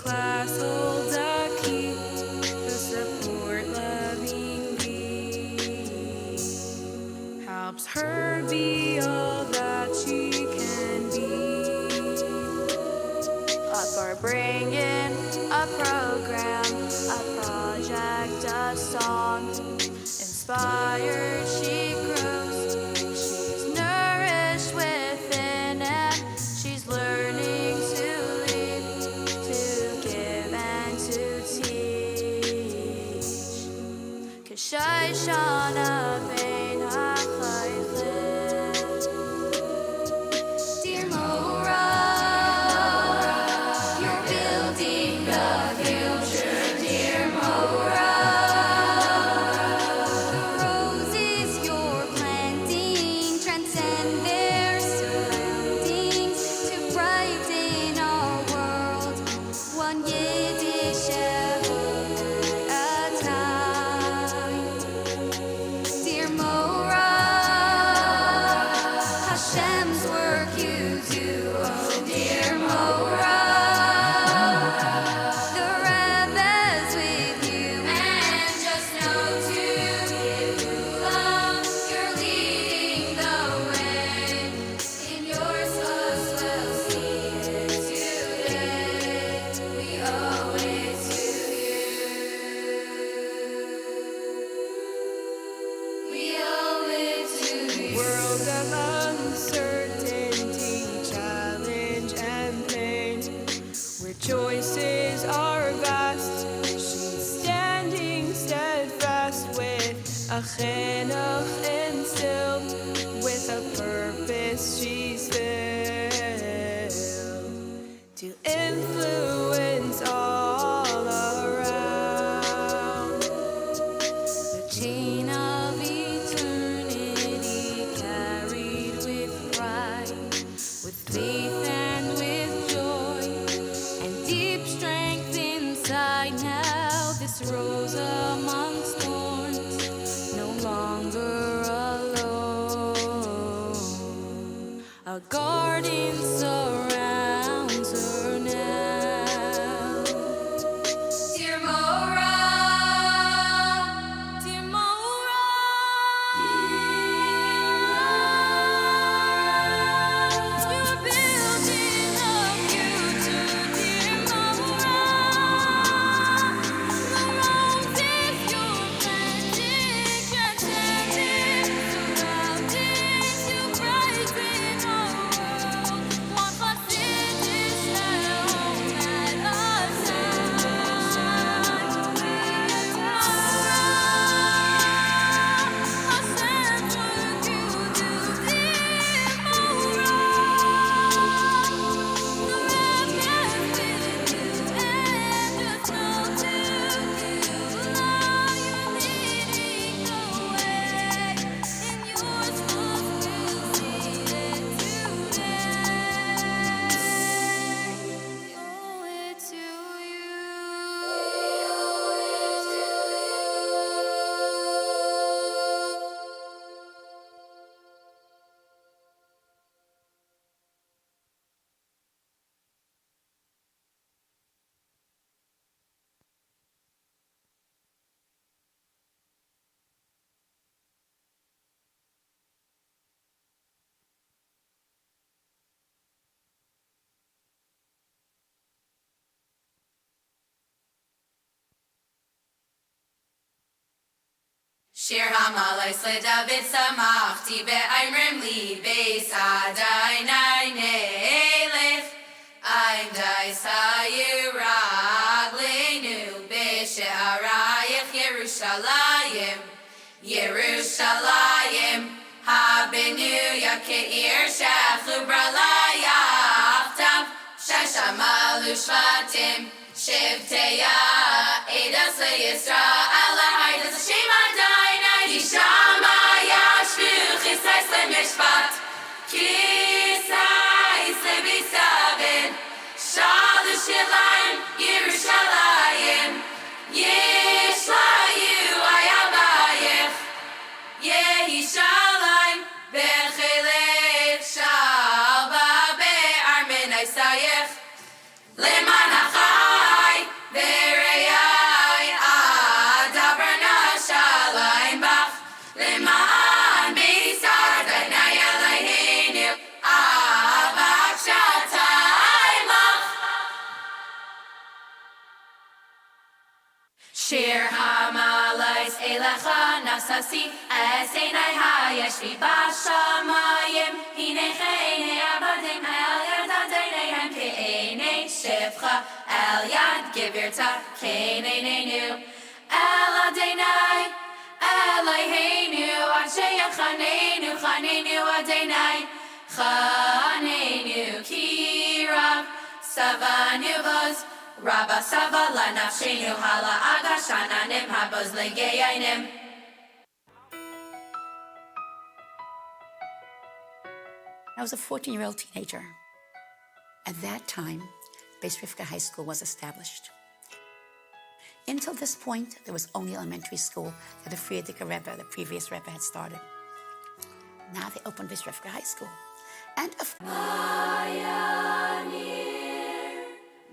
class holds a key to support loving me, helps her be all that she can be. Up for bringing a program, a project, a song. Inspired, she grows. She's nourished within, and she's learning to lead, to give and to teach. K'shay shana bein ha'chaychim. Dear Morah, you're building the future. Dear Morah, choices are vast. She's standing steadfast with a chinuch instilled, with a purpose she's filled to influence all around. The chain of eternity carried with pride, with faith and with joy, deep strength inside. Now this rose amongst thorns, no longer alone. A garden surrounds her now. Dear Morah, dear Morah, you're building a future. Dear Shir hamalais leDavid samachti be'aimrim li beis Adonai nelech Aim dais ha'yiragleinu b'she'arayich Yerushalayim Yerushalayim habenu yakeir she'achlu bralayachtav sheshamalu shvatim shivteya edas leYisrael ha'edas Hashem Adonai Yishama yashvu chisais leMishpat kisais leBisavin Shalu shilayim Yerushalayim Yishlayu ayabayich Yehi shalayim bechelech shalva be'armenai sayich lemanachai Shir hamalais elecha nasasi es einai hayeshvi bashamayim hinechei abadim el yadadeinehem ke'enei shevcha el yad givirta ke'eneinenu el adeinai Eloheinu asher chanenu chanenu adeinai chanenu kirav savanu vos Rabba Sava la nafshenu hala agashananim habos legeyainim. I was a 14-year-old teenager. At that time, Beis Rivka High School was established. Until this point, there was only elementary school that the Frierdiker Rebbe, the previous Rebbe, had started. Now they opened Beis Rivka High School. And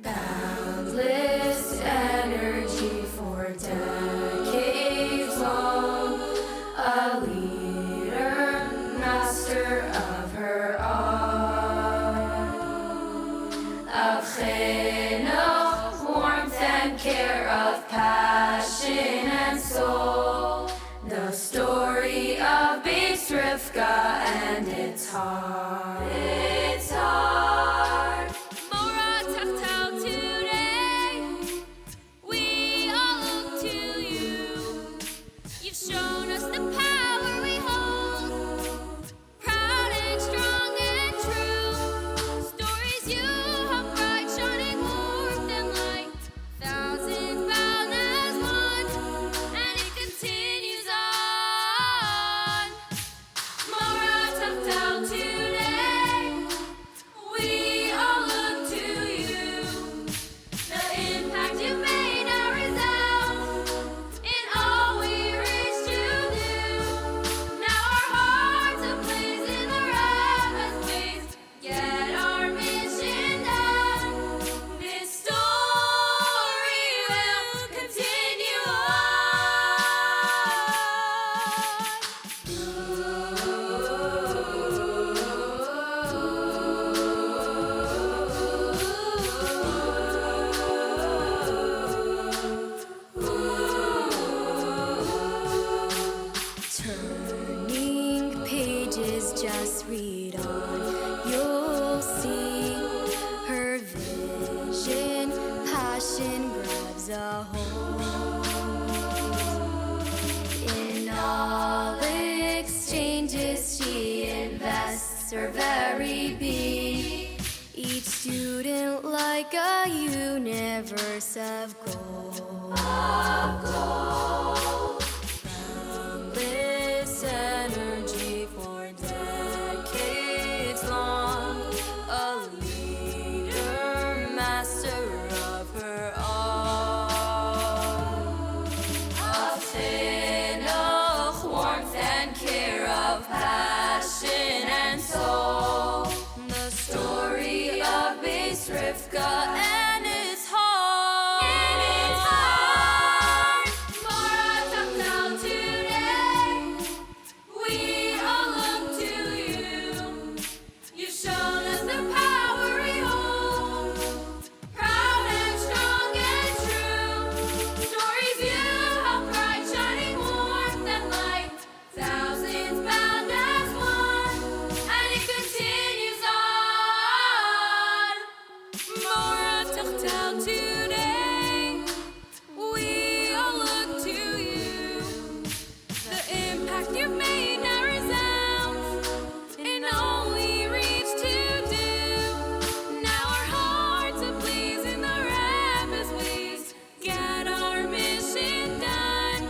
Boundless energy for decades long, a leader, master of her art, of chinuch, warmth and care, of passion and soul, the story of Beis Rivka and its heart, its heart. Morah, Teichtel, today we all look to you. You've shown us the power we hold, proud and strong and true. Stories you have bright, shining warmth and light, thousands bound as one, and it continues on. Morah, Teichtel, today we all look to you. The impact you made now resounds in all we reach to do. Now our hearts ablaze in the rapid ways. Get our mission done. This story will continue Turning pages, just read on. You'll see her vision, passion grabs a hold. In all exchanges, she invests her very being. Each student like a universe of gold. Boundless energy for decades long, a leader, master of her art, Of chinuch, warmth and care, of passion and soul, the story of Beis Rivka and its heart. in its heart. Morah, Teichtel, today we all look to you. You've shown us the power we hold, proud and strong and true. Stories you have bright, shining warmth and light, thousands bound as one, and it continues on. Morah, Teichtel, today we all look to you. The impact you've made now resounds in all we reach to do. Now our hearts ablaze in the rapid ways. Get our mission done.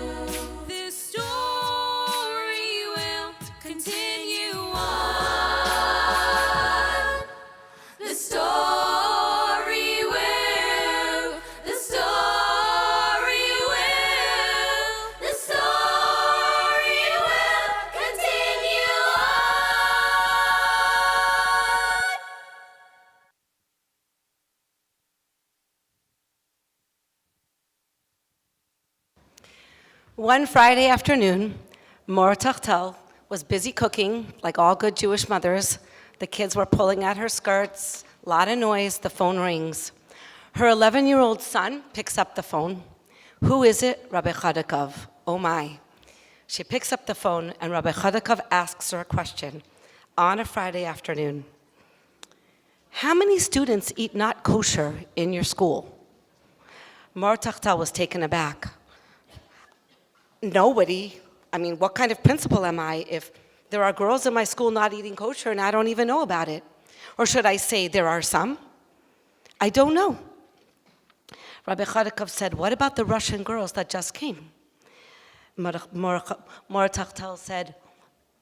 This story will continue on. The story will, the story will, the story will continue on. One Friday afternoon, Morah Teichtel was busy cooking, like all good Jewish mothers. The kids were pulling at her skirts, lot of noise, the phone rings. Her 11-year-old son picks up the phone. Who is it? Rabbi Chadakov. Oh my. She picks up the phone and Rabbi Chadakov asks her a question on a Friday afternoon. How many students eat not kosher in your school? Morah Teichtel was taken aback. Nobody. I mean, what kind of principal am I if there are girls in my school not eating kosher and I don't even know about it? Or should I say there are some? I don't know. Rabbi Chadakov said, what about the Russian girls that just came? Morah Teichtel said,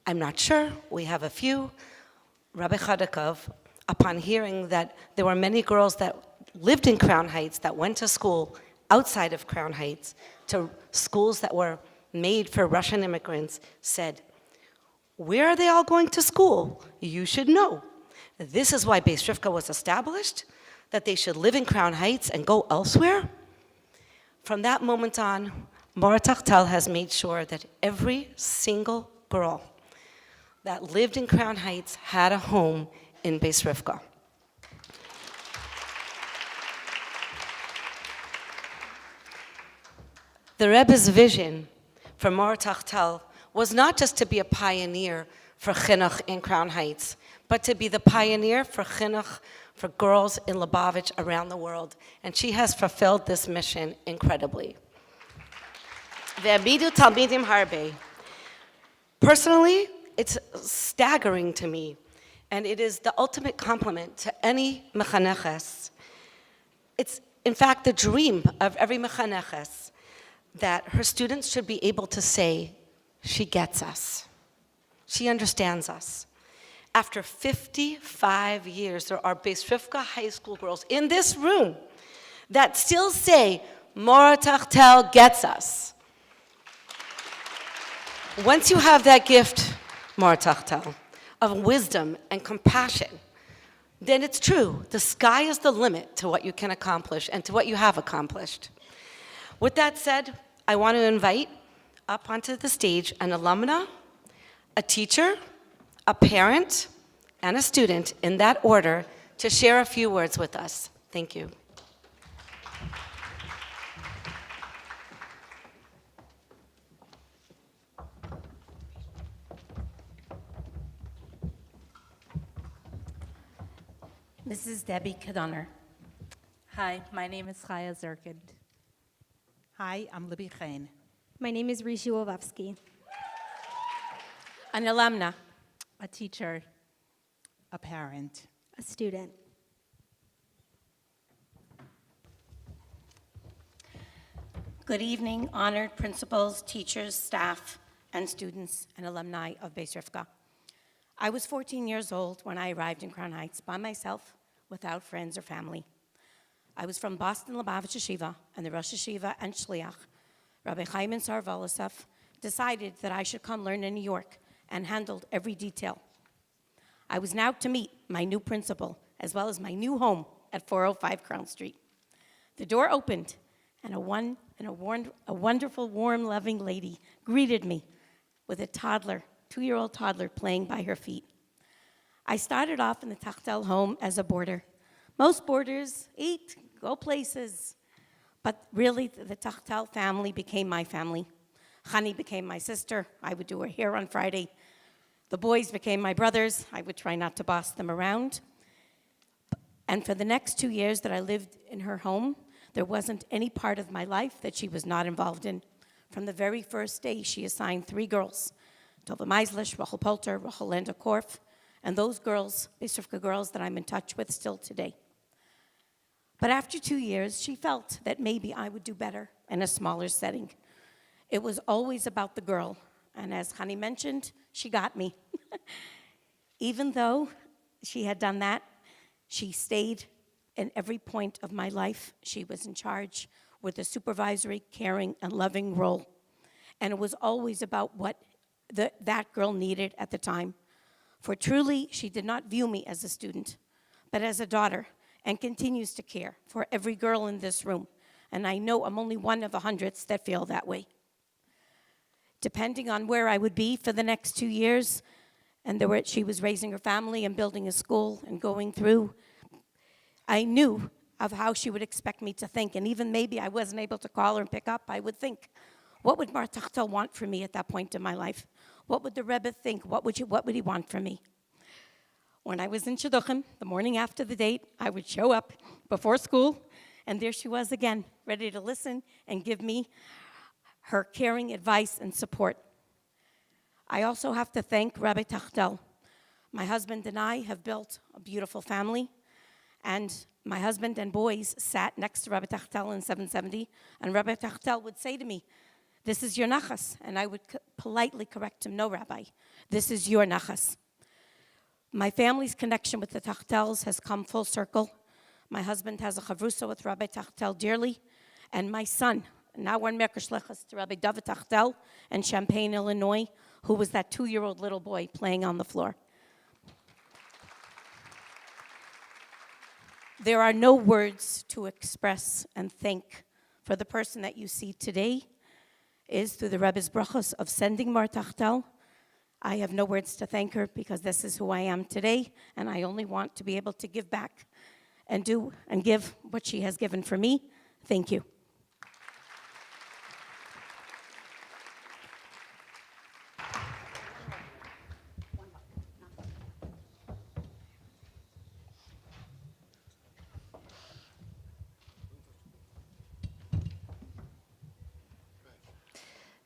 I'm not sure. We have a few. Rabbi Chadakov, upon hearing that there were many girls that lived in Crown Heights that went to school outside of Crown Heights, to schools that were made for Russian immigrants, said, where are they all going to school? You should know. This is why Beis Rivka was established, that they should live in Crown Heights and go elsewhere. From that moment on, Morah Teichtel has made sure that every single girl that lived in Crown Heights had a home in Beis Rivka. The Rebbe's vision for Morah Teichtel was not just to be a pioneer for Chinuch in Crown Heights, but to be the pioneer for Chinuch for girls in Lubavitch around the world. And she has fulfilled this mission incredibly. Ve'abidu talmidim harbe. Personally, it's staggering to me, and it is the ultimate compliment to any mechaneches. It's, in fact, the dream of every mechaneches that her students should be able to say, she gets us. She understands us. After 55 years, there are Beis Rivka high school girls in this room that still say, Morah Teichtel gets us. Once you have that gift, Morah Teichtel, of wisdom and compassion, then it's true. The sky is the limit to what you can accomplish and to what you have accomplished. With that said, I want to invite up onto the stage an alumna, a teacher, a parent, and a student, in that order, to share a few words with us. Thank you. Mrs. Debbie Kadonner. Hi, my name is Chaya Zerkin. Hi, I'm Libby Chain. My name is Rishi Wolofsky. An alumna. A teacher. A parent. A student. Good evening, honored principals, teachers, staff, and students and alumni of Beis Rivka. I was 14 years old when I arrived in Crown Heights by myself, without friends or family. I was from Boston Lubavitch Yeshiva, and the Rosh Yeshiva and Shliach, Rabbi Chaim Sar-Volosov, decided that I should come learn in New York and handled every detail. I was now to meet my new principal, as well as my new home at 405 Crown Street. The door opened, and a wonderful, warm, loving lady greeted me with a toddler, 2-year-old toddler playing by her feet. I started off in the Teichtel home as a boarder. Most boarders eat, go places, but really the Teichtel family became my family. Chani became my sister. I would do her hair on Friday. The boys became my brothers. I would try not to boss them around. And for the next 2 years that I lived in her home, there wasn't any part of my life that she was not involved in. From the very first day, she assigned 3 girls, Tova Meislish, Rachel Polter, Rachel Lenda Korf, and those girls, Beis Rivka girls that I'm in touch with still today. But after 2 years, she felt that maybe I would do better in a smaller setting. It was always about the girl, and as Chani mentioned, she got me. Even though she had done that, she stayed in every point of my life. She was in charge with a supervisory, caring, and loving role. And it was always about what that girl needed at the time. For truly, she did not view me as a student, but as a daughter, and continues to care for every girl in this room. And I know I'm only one of hundreds that feel that way. Depending on where I would be for the next 2 years, and she was raising her family and building a school and going through, I knew of how she would expect me to think. And even maybe I wasn't able to call her and pick up, I would think, what would Morah Teichtel want from me at that point in my life? What would the Rebbe think? What would he want from me? When I was in Chinuch, the morning after the date, I would show up before school, and there she was again, ready to listen and give me her caring advice and support. I also have to thank Rabbi Teichtel. My husband and I have built a beautiful family, and my husband and boys sat next to Rabbi Teichtel in 770, and Rabbi Teichtel would say to me, "This is your nachas," and I would politely correct him, "No, Rabbi, this is your nachas." My family's connection with the Teichtels has come full circle. My husband has a chavrusa with Rabbi Teichtel dearly, and my son, now we're in Meker Shlichus to Rabbi David Teichtel in Champaign, Illinois, who was that 2-year-old little boy playing on the floor. There are no words to express and thank for the person that you see today is through the Rebbe's brachos of sending Morah Teichtel. I have no words to thank her because this is who I am today, and I only want to be able to give back and do and give what she has given for me. Thank you.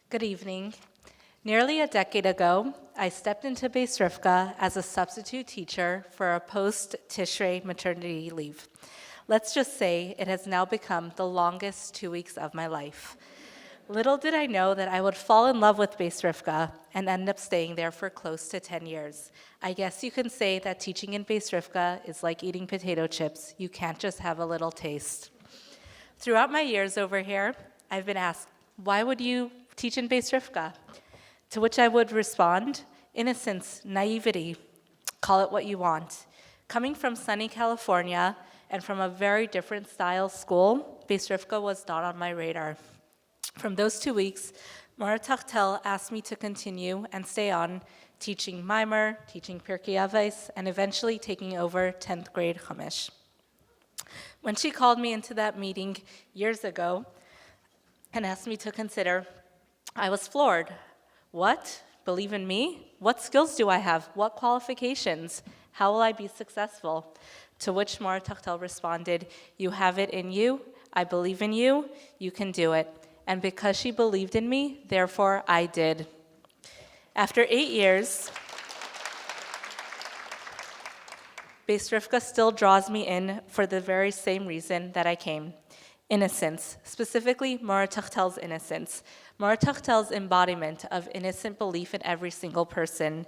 Good evening. Nearly a decade ago, I stepped into Beis Rivka as a substitute teacher for a post-Tishrei maternity leave. Let's just say it has now become the longest 2 weeks of my life. Little did I know that I would fall in love with Beis Rivka and end up staying there for close to 10 years. I guess you can say that teaching in Beis Rivka is like eating potato chips. You can't just have a little taste. Throughout my years over here, I've been asked, why would you teach in Beis Rivka? To which I would respond, innocence, naivety, call it what you want. Coming from sunny California and from a very different style school, Beis Rivka was not on my radar. From those 2 weeks, Morah Teichtel asked me to continue and stay on, teaching Mimer, teaching Pirkei Avos, and eventually taking over 10th grade Chumash. When she called me into that meeting years ago and asked me to consider, I was floored. What? Believe in me? What skills do I have? What qualifications? How will I be successful? To which Morah Teichtel responded, you have it in you. I believe in you. You can do it. And because she believed in me, therefore I did. After 8 years, Beis Rivka still draws me in for the very same reason that I came. Innocence, specifically Morah Teichtel's innocence. Morah Teichtel's embodiment of innocent belief in every single person.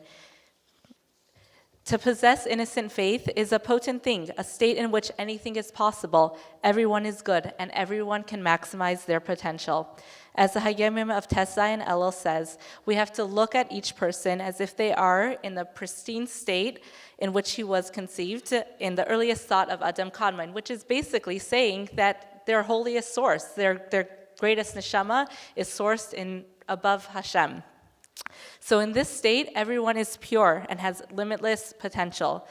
To possess innocent faith is a potent thing, a state in which anything is possible, everyone is good, and everyone can maximize their potential. As the Hayomim of Tesai and Elul says, we have to look at each person as if they are in the pristine state in which he was conceived in the earliest thought of Adam Kadmon, which is basically saying that their holiest source, their greatest neshama is sourced in above Hashem. So in this state, everyone is pure and has limitless potential.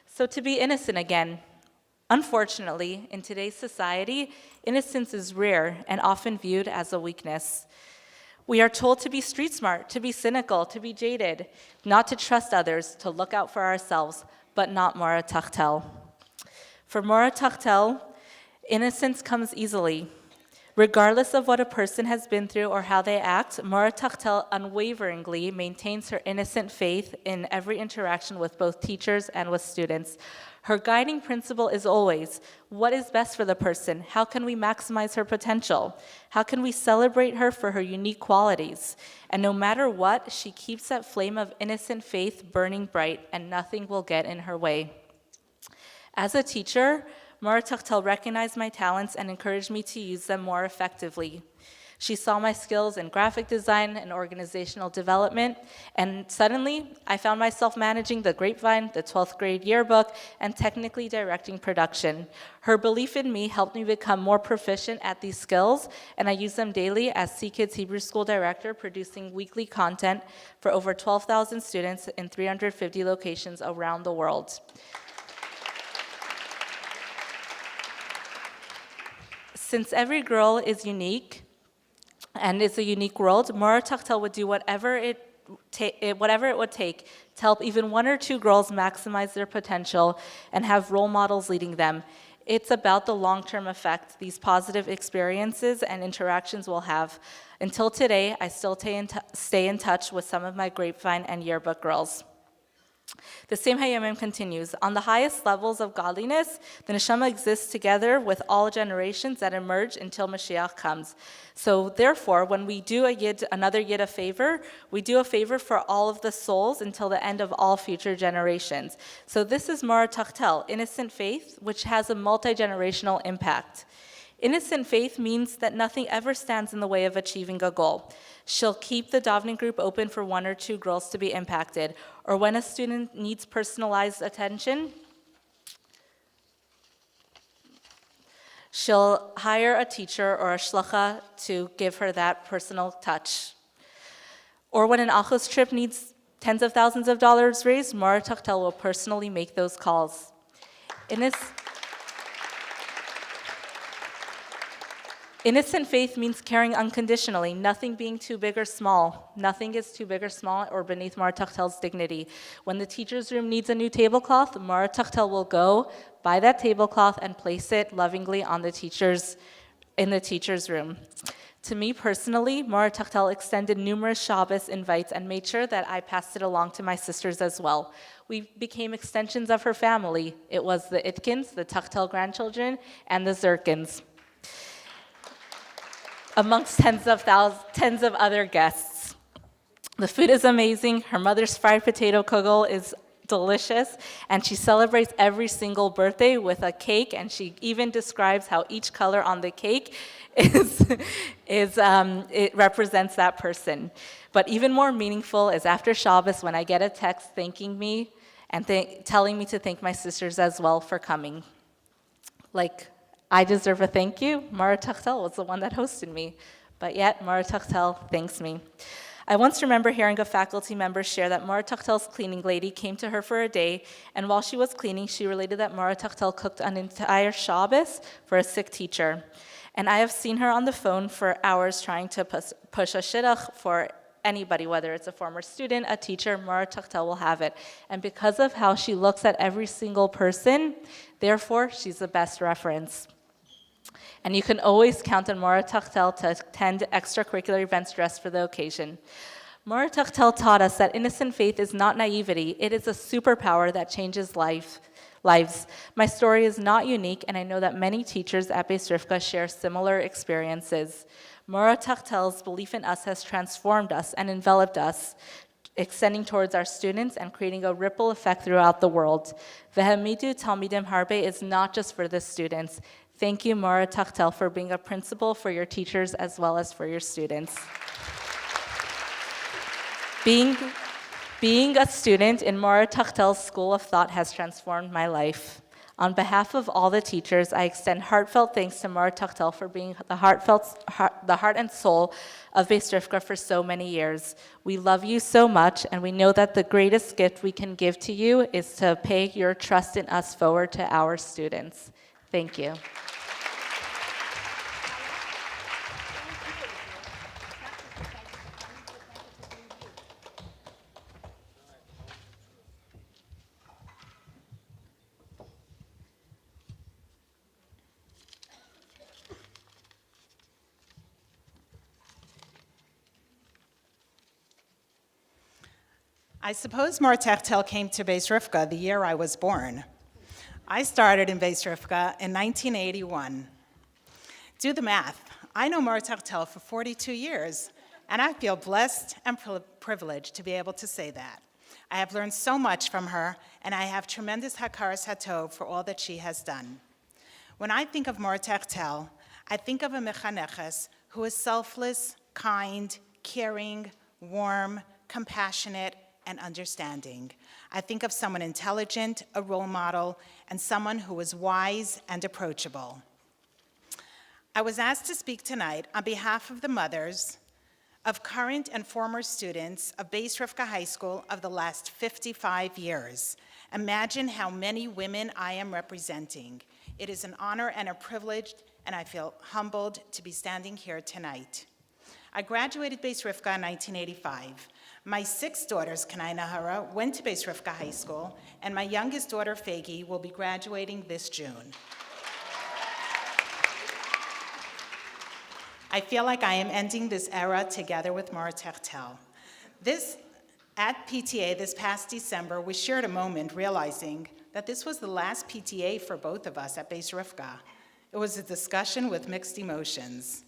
So to be innocent again, unfortunately, in today's society, innocence is rare and often viewed as a weakness. We are told to be street smart, to be cynical, to be jaded, not to trust others, to look out for ourselves, but not Morah Teichtel. For Morah Teichtel, innocence comes easily. Regardless of what a person has been through or how they act, Morah Teichtel unwaveringly maintains her innocent faith in every interaction with both teachers and with students. Her guiding principle is always, what is best for the person? How can we maximize her potential? How can we celebrate her for her unique qualities? And no matter what, she keeps that flame of innocent faith burning bright, and nothing will get in her way. As a teacher, Morah Teichtel recognized my talents and encouraged me to use them more effectively. She saw my skills in graphic design and organizational development, and suddenly I found myself managing the Grapevine, the 12th grade yearbook, and technically directing production. Her belief in me helped me become more proficient at these skills, and I use them daily as C-Kids Hebrew School Director, producing weekly content for over 12,000 students in 350 locations around the world. Since every girl is unique and is a unique world, Morah Teichtel would do whatever it would take to help even one or two girls maximize their potential and have role models leading them. It's about the long-term effect these positive experiences and interactions will have. Until today, I still stay in touch with some of my grapevine and yearbook girls. The same Hayamim continues. On the highest levels of godliness, the neshama exists together with all generations that emerge until Mashiach comes. So therefore, when we do another yid a favor, we do a favor for all of the souls until the end of all future generations. So this is Morah Teichtel, innocent faith, which has a multi-generational impact. Innocent faith means that nothing ever stands in the way of achieving a goal. She'll keep the davening group open for one or two girls to be impacted, or when a student needs personalized attention, she'll hire a teacher or a shlucha to give her that personal touch. Or when an achos trip needs tens of thousands of dollars raised, Morah Teichtel will personally make those calls. Innocent faith means caring unconditionally, nothing being too big or small. Nothing is too big or small or beneath Morah Teichtel's dignity. When the teacher's room needs a new tablecloth, Morah Teichtel will go buy that tablecloth and place it lovingly in the teacher's room. To me personally, Morah Teichtel extended numerous Shabbos invites and made sure that I passed it along to my sisters as well. We became extensions of her family. It was the Itkins, the Teichtel grandchildren, and the Zirkins, amongst tens of other guests. The food is amazing. Her mother's fried potato kugel is delicious, and she celebrates every single birthday with a cake, and she even describes how each color on the cake it represents that person. But even more meaningful is after Shabbos when I get a text thanking me and telling me to thank my sisters as well for coming. Like, I deserve a thank you. Morah Teichtel was the one that hosted me, but yet Morah Teichtel thanks me. I once remember hearing a faculty member share that Morah Teichtel's cleaning lady came to her for a day, and while she was cleaning, she related that Morah Teichtel cooked an entire Shabbos for a sick teacher. And I have seen her on the phone for hours trying to push a shidduch for anybody, whether it's a former student, a teacher, Morah Teichtel will have it. And because of how she looks at every single person, therefore, she's the best reference. And you can always count on Morah Teichtel to attend extracurricular events dressed for the occasion. Morah Teichtel taught us that innocent faith is not naivety, it is a superpower that changes lives. My story is not unique, and I know that many teachers at Beis Rivka share similar experiences. Morah Teichtel's belief in us has transformed us and enveloped us, extending towards our students and creating a ripple effect throughout the world. Vehemidu Talmidim Harbe is not just for the students. Thank you, Morah Teichtel, for being a principal for your teachers as well as for your students. Being a student in Morah Teichtel's School of Thought has transformed my life. On behalf of all the teachers, I extend heartfelt thanks to Morah Teichtel for being the heart and soul of Beis Rivka for so many years. We love you so much, and we know that the greatest gift we can give to you is to pay your trust in us forward to our students. Thank you. I suppose Morah Teichtel came to Beis Rivka the year I was born. I started in Beis Rivka in 1981. Do the math. I know Morah Teichtel for 42 years, and I feel blessed and privileged to be able to say that. I have learned so much from her, and I have tremendous hakaras hatov for all that she has done. When I think of Morah Teichtel, I think of a mechaneches who is selfless, kind, caring, warm, compassionate, and understanding. I think of someone intelligent, a role model, and someone who is wise and approachable. I was asked to speak tonight on behalf of the mothers of current and former students of Beis Rivka High School of the last 55 years. Imagine how many women I am representing. It is an honor and a privilege and I feel humbled to be standing here tonight. I graduated Beis Rivka in 1985. My 6 daughters, Kanai Nahara, went to Beis Rivka High School, and my youngest daughter, Fegi, will be graduating this June. I feel like I am ending this era together with Morah Teichtel. At PTA this past December, we shared a moment realizing that this was the last PTA for both of us at Beis Rivka. It was a discussion with mixed emotions.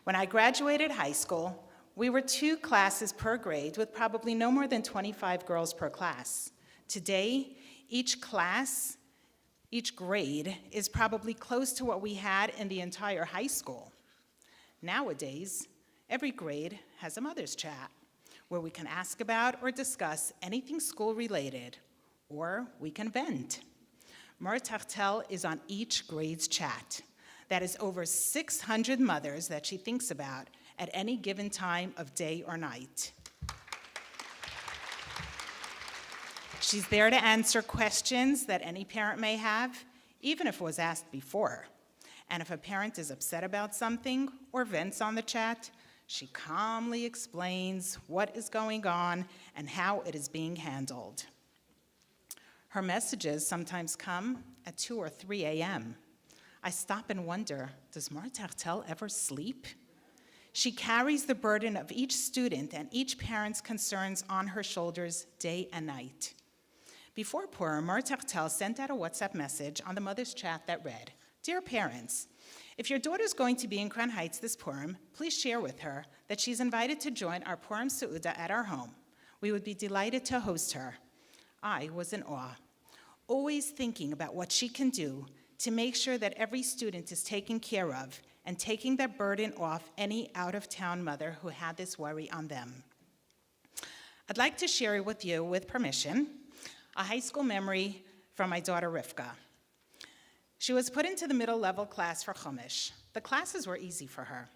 When I graduated high school, we were 2 classes per grade with probably no more than 25 girls per class. Today, each grade is probably close to what we had in the entire high school. Nowadays, every grade has a mother's chat where we can ask about or discuss anything school-related, or we can vent. Morah Teichtel is on each grade's chat. That is over 600 mothers that she thinks about at any given time of day or night. She's there to answer questions that any parent may have, even if it was asked before. And if a parent is upset about something or vents on the chat, she calmly explains what is going on and how it is being handled. Her messages sometimes come at 2 or 3 a.m. I stop and wonder, does Morah Teichtel ever sleep? She carries the burden of each student and each parent's concerns on her shoulders day and night. Before Purim, Morah Teichtel sent out a WhatsApp message on the mother's chat that read, "Dear parents, if your daughter is going to be in Crown Heights this Purim, please share with her that she's invited to join our Purim Seudah at our home. We would be delighted to host her." I was in awe, always thinking about what she can do to make sure that every student is taken care of and taking that burden off any out-of-town mother who had this worry on them. I'd like to share with you, with permission, a high school memory from my daughter Rivka. She was put into the middle-level class for Chumash. The classes were easy for her.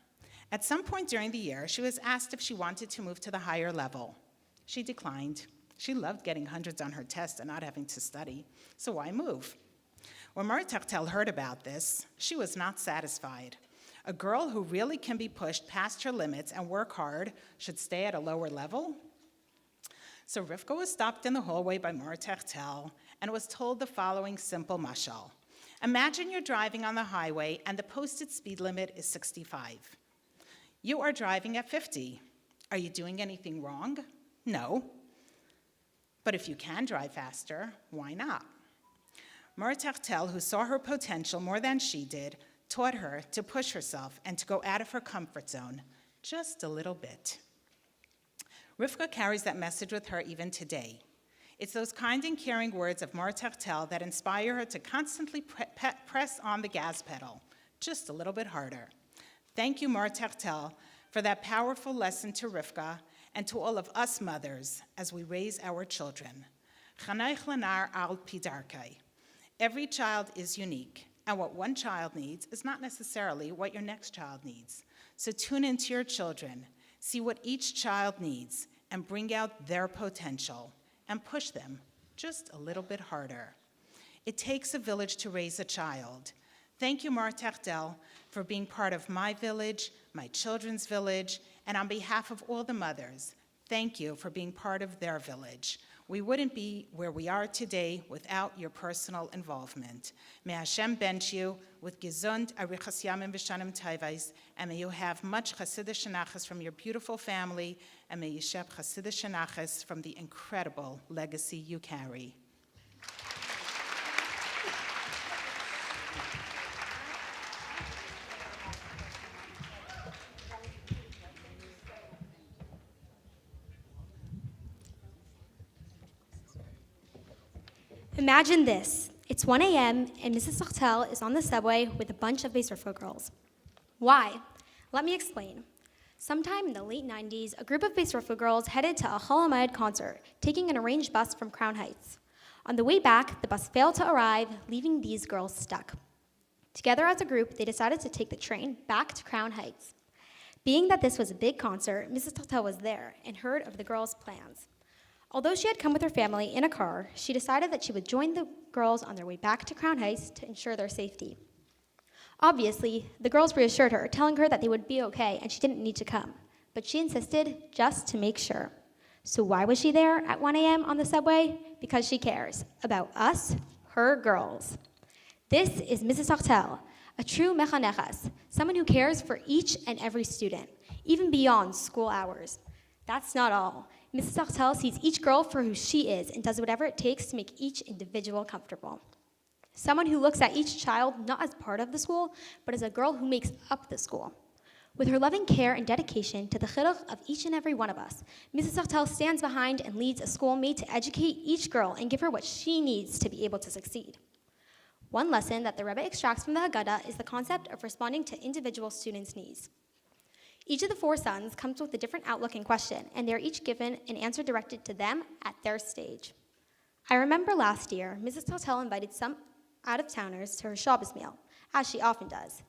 At some point during the year, she was asked if she wanted to move to the higher level. She declined. She loved getting hundreds on her test and not having to study, so why move? When Morah Teichtel heard about this, she was not satisfied. A girl who really can be pushed past her limits and work hard should stay at a lower level? So Rivka was stopped in the hallway by Morah Teichtel and was told the following simple mashal. Imagine you're driving on the highway and the posted speed limit is 65. You are driving at 50. Are you doing anything wrong? No. But if you can drive faster, why not? Morah Teichtel, who saw her potential more than she did, taught her to push herself and to go out of her comfort zone just a little bit. Rivka carries that message with her even today. It's those kind and caring words of Morah Teichtel that inspire her to constantly press on the gas pedal, just a little bit harder. Thank you, Morah Teichtel, for that powerful lesson to Rivka and to all of us mothers as we raise our children. Chanayich lanar al pi darkai. Every child is unique, and what one child needs is not necessarily what your next child needs. So tune into your children, see what each child needs, and bring out their potential. And push them just a little bit harder. It takes a village to raise a child. Thank you, Morah Teichtel, for being part of my village, my children's village, and on behalf of all the mothers, thank you for being part of their village. We wouldn't be where we are today without your personal involvement. May Hashem bench you with gesund, arichas yamim v'shanim tayvais, and may you have much chasidish shenachas from your beautiful family, and may you shep chasidish shenachas from the incredible legacy you carry. Imagine this. It's 1 a.m. and Mrs. Teichtel is on the subway with a bunch of Beis Rivka girls. Why? Let me explain. Sometime in the late 90s, a group of Beis Rivka girls headed to a Chol Hamoed concert, taking an arranged bus from Crown Heights. On the way back, the bus failed to arrive, leaving these girls stuck. Together as a group, they decided to take the train back to Crown Heights. Being that this was a big concert, Mrs. Teichtel was there and heard of the girls' plans. Although she had come with her family in a car, she decided that she would join the girls on their way back to Crown Heights to ensure their safety. Obviously, the girls reassured her, telling her that they would be okay and she didn't need to come. But she insisted just to make sure. So why was she there at 1 a.m. on the subway? Because she cares about us, her girls. This is Mrs. Teichtel, a true mechaneches, someone who cares for each and every student, even beyond school hours. That's not all. Mrs. Teichtel sees each girl for who she is and does whatever it takes to make each individual comfortable. Someone who looks at each child not as part of the school, but as a girl who makes up the school. With her loving care and dedication to the chinuch of each and every one of us, Mrs. Teichtel stands behind and leads a school made to educate each girl and give her what she needs to be able to succeed. One lesson that the Rebbe extracts from the Haggadah is the concept of responding to individual students' needs. Each of the 4 sons comes with a different outlook and question, and they are each given an answer directed to them at their stage. I remember last year, Mrs. Teichtel invited some out-of-towners to her Shabbos meal, as she often does.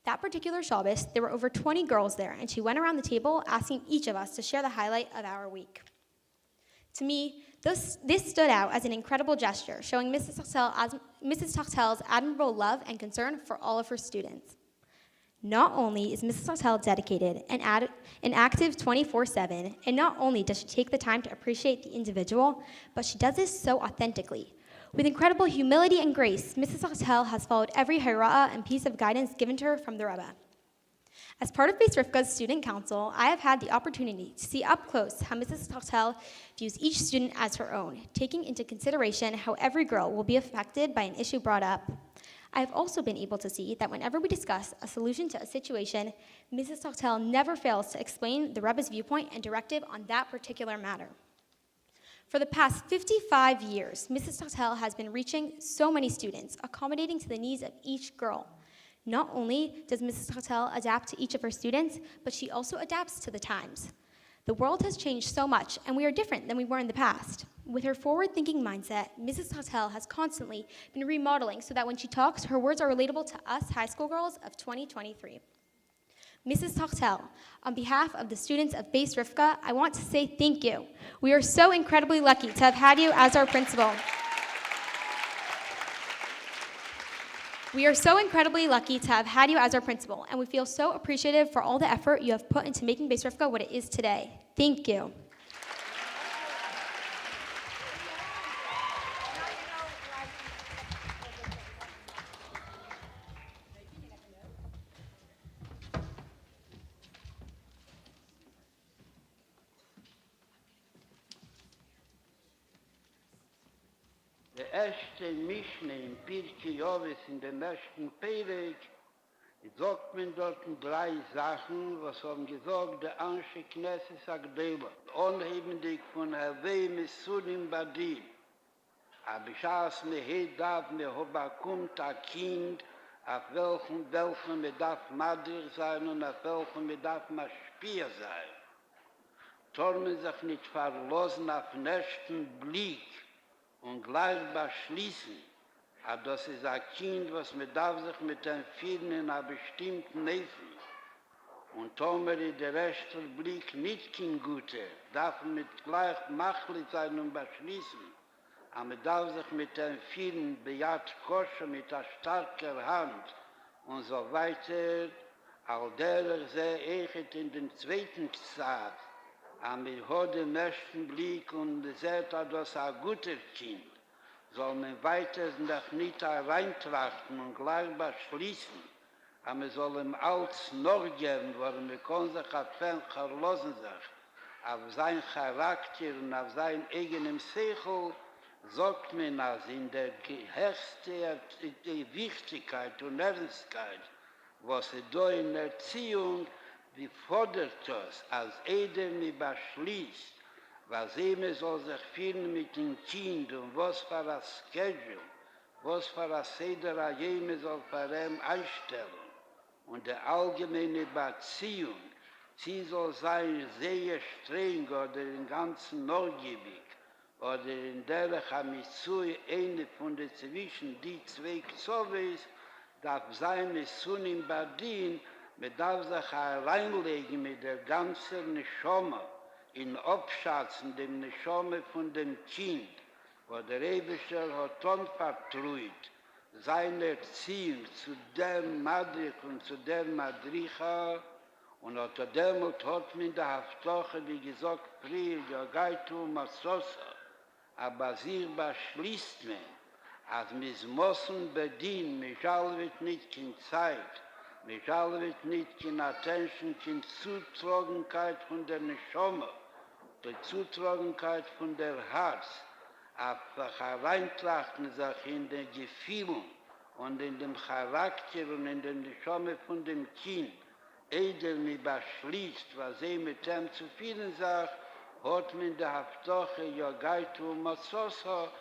That particular Shabbos, there were over 20 girls there, and she went around the table asking each of us to share the highlight of our week. To me, this stood out as an incredible gesture, showing Mrs. Teichtel's admirable love and concern for all of her students. Not only is Mrs. Teichtel dedicated and active 24/7, and not only does she take the time to appreciate the individual, but she does this so authentically. With incredible humility and grace, Mrs. Teichtel has followed every hira'ah and piece of guidance given to her from the Rebbe. As part of Beis Rivka's student council, I have had the opportunity to see up close how Mrs. Teichtel views each student as her own, taking into consideration how every girl will be affected by an issue brought up. I have also been able to see that whenever we discuss a solution to a situation, Mrs. Teichtel never fails to explain the Rebbe's viewpoint and directive on that particular matter. For the past 55 years, Mrs. Teichtel has been reaching so many students, accommodating to the needs of each girl. Not only does Mrs. Teichtel adapt to each of her students, but she also adapts to the times. The world has changed so much, and we are different than we were in the past. With her forward-thinking mindset, Mrs. Teichtel has constantly been remodeling so that when she talks, her words are relatable to us high school girls of 2023. Mrs. Teichtel, on behalf of the students of Beis Rivka, I want to say thank you. We are so incredibly lucky to have had you as our principal. We are so incredibly lucky to have had you as our principal, and we feel so appreciative for all the effort you have put into making Beis Rivka what it is today. Thank you. Der erste Mischne in Pirkei Yovis in dem ersten Perek, sagt man dort 3 Sachen, was haben gesagt, der Anshe Knesses Agdela, unhebendig von Hervei Mesudim Badin. Aber schaß me he darf me hobakumt a Kind, auf welchem me darf Madir sein und auf welchem me darf Maspier sein. Tormen sich nicht verlassen auf den ersten Blick, und gleich beschließen, aber das ist ein Kind, was man darf sich mit empfehlen in einer bestimmten Neffen. Und Tomer, der erste Blick nicht kein Guter, darf man mit gleich machlich sein und beschließen, aber man darf sich mit empfehlen, bejaht Kosche mit einer starken Hand und so weiter, all der sehr echt in den zweiten Zeit, aber hat den ersten Blick und sagt, das ist ein guter Kind. Soll man weiter noch nicht reintrachten und gleich beschließen, aber man soll ihm alles noch geben, weil man kann sich auf den verlassen sich, auf sein Charakter und auf sein eigenes Sechel, sagt man, als in der höchsten Wichtigkeit und Ernstkeit, was da in der Erziehung wie fordert das, als jeder mich beschließt, was ihm soll sich fühlen mit dem Kind und was für ein Schedule, was für ein Seder jemand soll für ihn einstellen. Und die allgemeine Beziehung, sie soll sein sehr streng oder im ganzen Nordgebiet oder in der Chamisui, eine von den zwischen die 2 Ksoves, darf sein es Sunim Badin, man darf sich reinlegen mit der ganzen Neshama, in Abschatzen dem Neshama von dem Kind, wo der Rebischer hat dann vertraut, seiner Ziel zu der Madrik und zu der Madricha und unter demut hat mir der Haftoche, wie gesagt, früher, ja Gaitu Masosa, aber sie beschließt mir, als mis müssen bedienen, mich alle wird nicht kein Zeit, mich alle wird nicht kein Attention, kein Zutragenkeit von der Neshama, die Zutragenkeit von der Herz, einfach hereintrachten sich in den Gefühlen und in dem Charakter und in den Neshama von dem Kind, Edel mir beschließt, was mit dem zu vielen sagt, hat mir der Haftoche, ja Gaitu Masosa,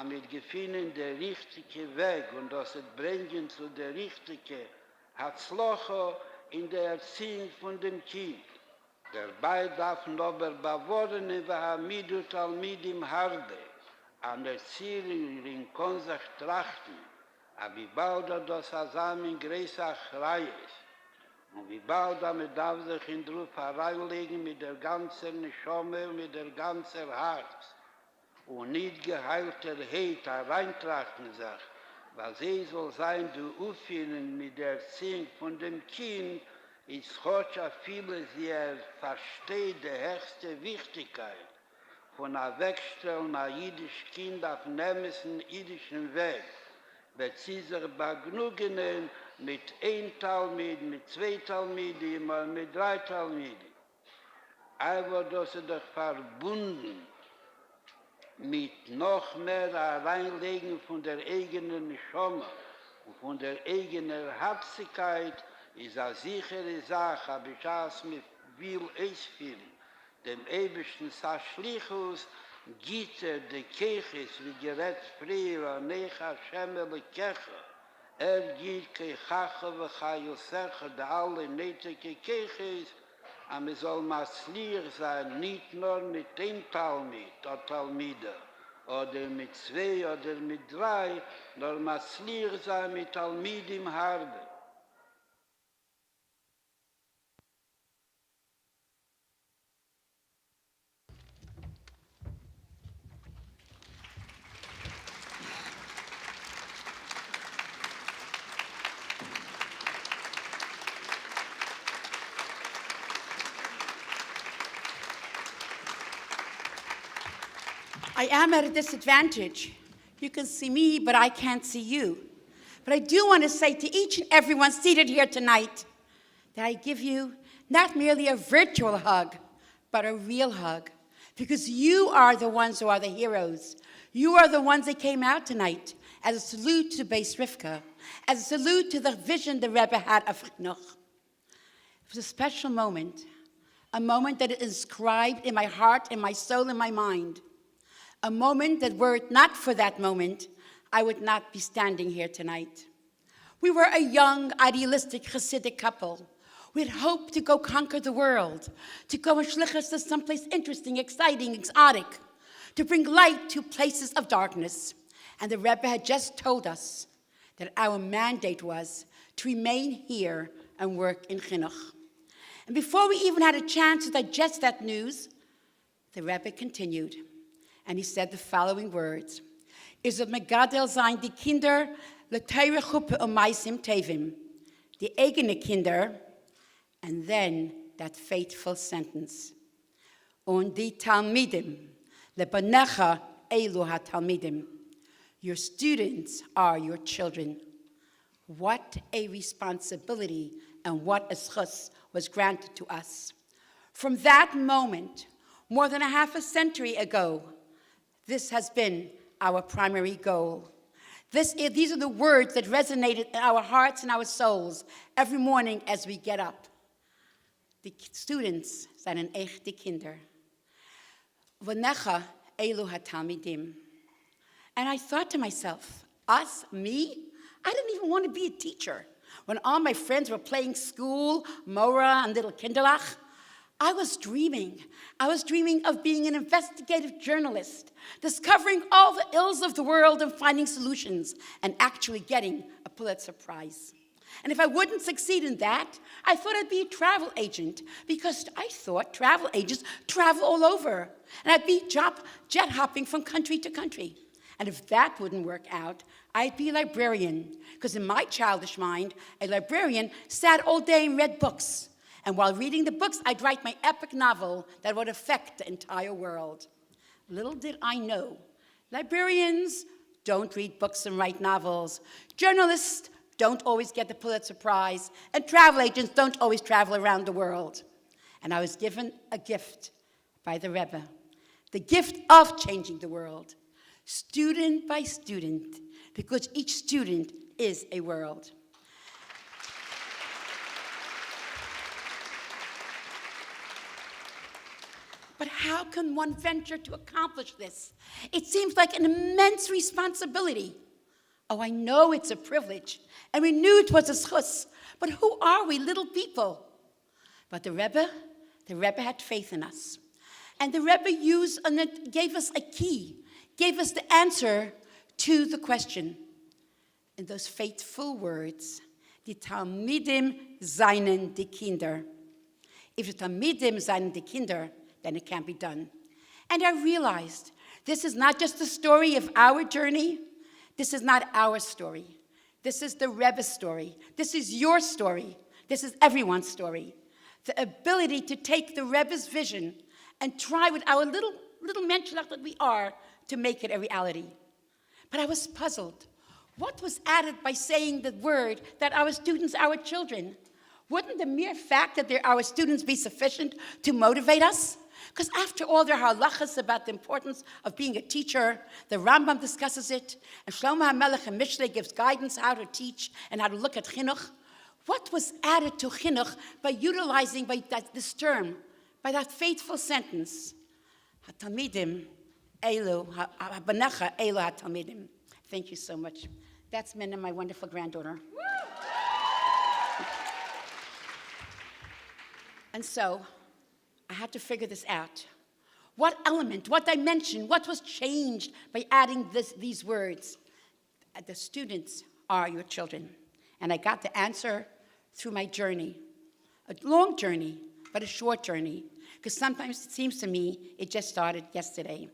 mit gefunden der richtige Weg und das es bringen zu der richtige Hatzlocho in der Erziehung von dem Kind. Dabei darf aber bewahren, Hamidu Talmidim Harde, an der Erziehung in Konsach trachten, aber wie bald das Asamen größer Achrei ist. Und wie bald damit darf sich in Ruf hereinlegen mit der ganzen Neshome, mit der ganzen Herz. Und nicht geheilter Heid hereintrachten sich, was sie soll sein, du Aufführen mit der Erziehung von dem Kind, ist heute viele, sie versteht die höchste Wichtigkeit von der Wegstellung einer jüdischen Kind auf nämlichen jüdischen Weg. Wird sie sich begnügen mit ein Talmid, mit zwei Talmidim, mit drei Talmidim. Aber das ist doch verbunden mit noch mehr Reinlegen von der eigenen Neshama und von der eigenen Herzlichkeit ist eine sichere Sache, aber ich has mit will es fühlen. Dem ewigsten Saschlichus gibt die Keches, wie gerät früher, Nech Hashem Kecha. Gibt Kechacha v'Chayosecha, der alle neteke Keches, aber es soll maßlich sein, nicht nur mit dem Talmid oder Talmida, oder mit zwei oder mit drei, nur maßlich sein mit Talmidim Harbe. I am at a disadvantage. You can see me, but I can't see you. But I do want to say to each and everyone seated here tonight that I give you not merely a virtual hug, but a real hug. Because you are the ones who are the heroes. You are the ones that came out tonight as a salute to Beis Rivka, as a salute to the vision the Rebbe had of Chinuch. It was a special moment, a moment that is inscribed in my heart, in my soul, in my mind. A moment that were it not for that moment, I would not be standing here tonight. We were a young, idealistic Hasidic couple. We had hoped to go conquer the world, to go and shlichus to someplace interesting, exciting, exotic, to bring light to places of darkness. And the Rebbe had just told us that our mandate was to remain here and work in Chinuch. And before we even had a chance to digest that news, the Rebbe continued. And he said the following words: "Is it megadel sein die Kinder leteire chuppe meisim tevim, die eigene Kinder," and then that fateful sentence, "Und die Talmidim lebanecha elu ha-talmidim," your students are your children. What a responsibility and what a schus was granted to us. From that moment, more than a half a century ago, this has been our primary goal. These are the words that resonated in our hearts and our souls every morning as we get up. Die students seien echte Kinder. V'necha elu ha-talmidim. And I thought to myself, us, me? I didn't even want to be a teacher. When all my friends were playing school, Morah and little Kinderlach, I was dreaming. I was dreaming of being an investigative journalist, discovering all the ills of the world and finding solutions, and actually getting a Pulitzer Prize. And if I wouldn't succeed in that, I thought I'd be a travel agent, because I thought travel agents travel all over, and I'd be jet hopping from country to country. And if that wouldn't work out, I'd be a librarian, because in my childish mind, a librarian sat all day and read books. And while reading the books, I'd write my epic novel that would affect the entire world. Little did I know, librarians don't read books and write novels. Journalists don't always get the Pulitzer Prize, and travel agents don't always travel around the world. And I was given a gift by the Rebbe, the gift of changing the world, student by student, because each student is a world. But how can one venture to accomplish this? It seems like an immense responsibility. Oh, I know it's a privilege, and we knew it was a schus, but who are we, little people? But the Rebbe had faith in us. And the Rebbe gave us a key, gave us the answer to the question. In those faithful words, die Talmidim seien die Kinder. If the Talmidim seien die Kinder, then it can't be done. And I realized this is not just the story of our journey. This is not our story. This is the Rebbe's story. This is your story. This is everyone's story. The ability to take the Rebbe's vision and try with our little menschlich that we are to make it a reality. But I was puzzled. What was added by saying the word that our students are our children? Wouldn't the mere fact that they're our students be sufficient to motivate us? Because after all, there are halachas about the importance of being a teacher. The Rambam discusses it, and Shlomo HaMelech in Mishlei gives guidance how to teach and how to look at Chinuch. What was added to Chinuch by utilizing this term, by that faithful sentence? HaTalmidim elu, habanecha elu haTalmidim. Thank you so much. That's Minna, my wonderful granddaughter. And so, I had to figure this out. What element, what dimension, what was changed by adding these words? The students are your children. And I got the answer through my journey. A long journey, but a short journey. Because sometimes it seems to me it just started yesterday.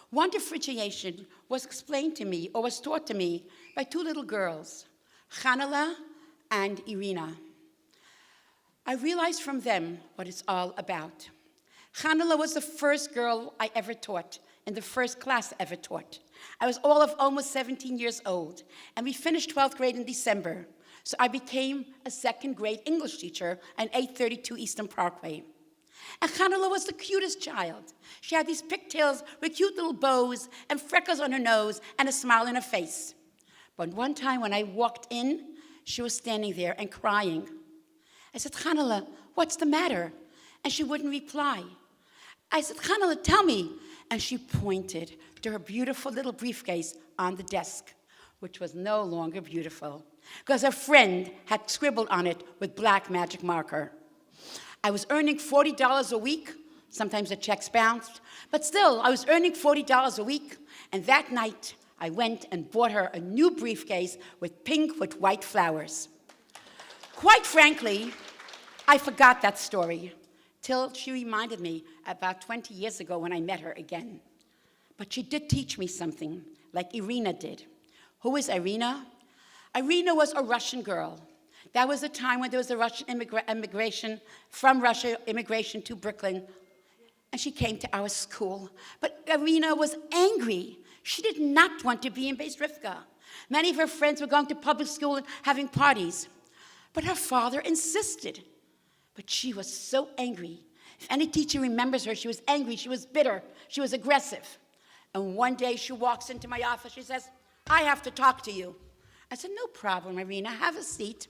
One differentiation was explained to me, or was taught to me, by two little girls, Chanala and Irina. I realized from them what it's all about. Chanala was the first girl I ever taught, in the first class I ever taught. I was all of almost 17 years old, and we finished 12th grade in December. So I became a second grade English teacher at 832 Eastern Parkway. And Chanala was the cutest child. She had these pigtails with cute little bows and freckles on her nose and a smile on her face. But one time when I walked in, she was standing there and crying. I said, Chanala, what's the matter? And she wouldn't reply. I said, Chanala, tell me. And she pointed to her beautiful little briefcase on the desk, which was no longer beautiful, because her friend had scribbled on it with black magic marker. I was earning $40 a week. Sometimes the checks bounced. But still, I was earning $40 a week. And that night, I went and bought her a new briefcase with pink with white flowers. Quite frankly, I forgot that story till she reminded me about 20 years ago when I met her again. But she did teach me something, like Irina did. Who is Irina? Irina was a Russian girl. That was a time when there was a Russian immigration, from Russia, immigration to Brooklyn. And she came to our school. But Irina was angry. She did not want to be in Beis Rivka. Many of her friends were going to public school and having parties. But her father insisted. But she was so angry. If any teacher remembers her, she was angry, she was bitter, she was aggressive. And one day she walks into my office, she says, I have to talk to you. I said, no problem, Irina, have a seat.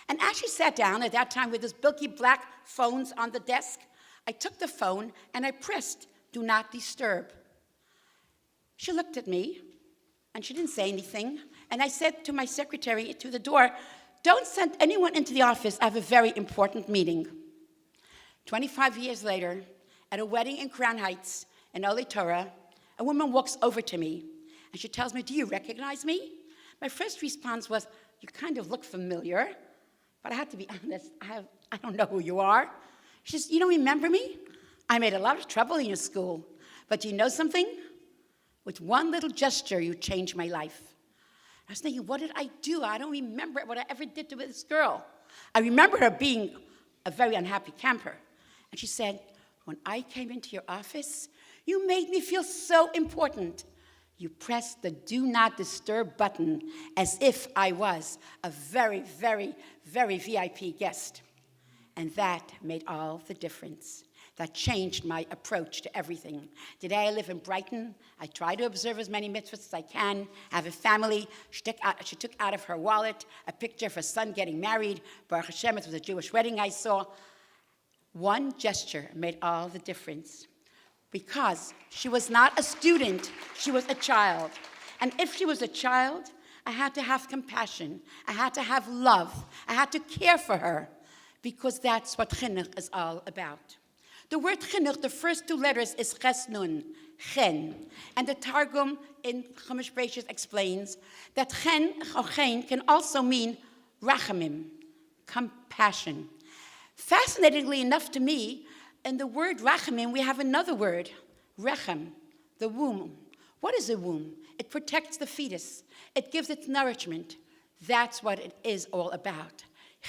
And as she sat down at that time with those bulky black phones on the desk, I took the phone and I pressed do not disturb. She looked at me and she didn't say anything. And I said to my secretary to the door, don't send anyone into the office, I have a very important meeting. 25 years later, at a wedding in Crown Heights in Olei Torah, a woman walks over to me and she tells me, do you recognize me? My first response was, you kind of look familiar, but I have to be honest, I don't know who you are. She says, you don't remember me? I made a lot of trouble in your school, but do you know something? With one little gesture, you changed my life. I was thinking, what did I do? I don't remember what I ever did to this girl. I remember her being a very unhappy camper. And she said, when I came into your office, you made me feel so important. You pressed the do not disturb button as if I was a very, very, very VIP guest. And that made all the difference. That changed my approach to everything. Today I live in Brighton. I try to observe as many mitzvahs as I can. I have a family. She took out of her wallet a picture of her son getting married. Baruch Hashem, it was a Jewish wedding I saw. One gesture made all the difference. Because she was not a student, she was a child. And if she was a child, I had to have compassion. I had to have love. I had to care for her. Because that's what chinuch is all about. The word chinuch, the first two letters is ches nun, chen. And the Targum in Chumash Bereshit explains that chen or chen can also mean rachamim, compassion. Fascinatingly enough to me, in the word rachamim, we have another word, rechem, the womb. What is a womb? It protects the fetus. It gives it nourishment. That's what it is all about.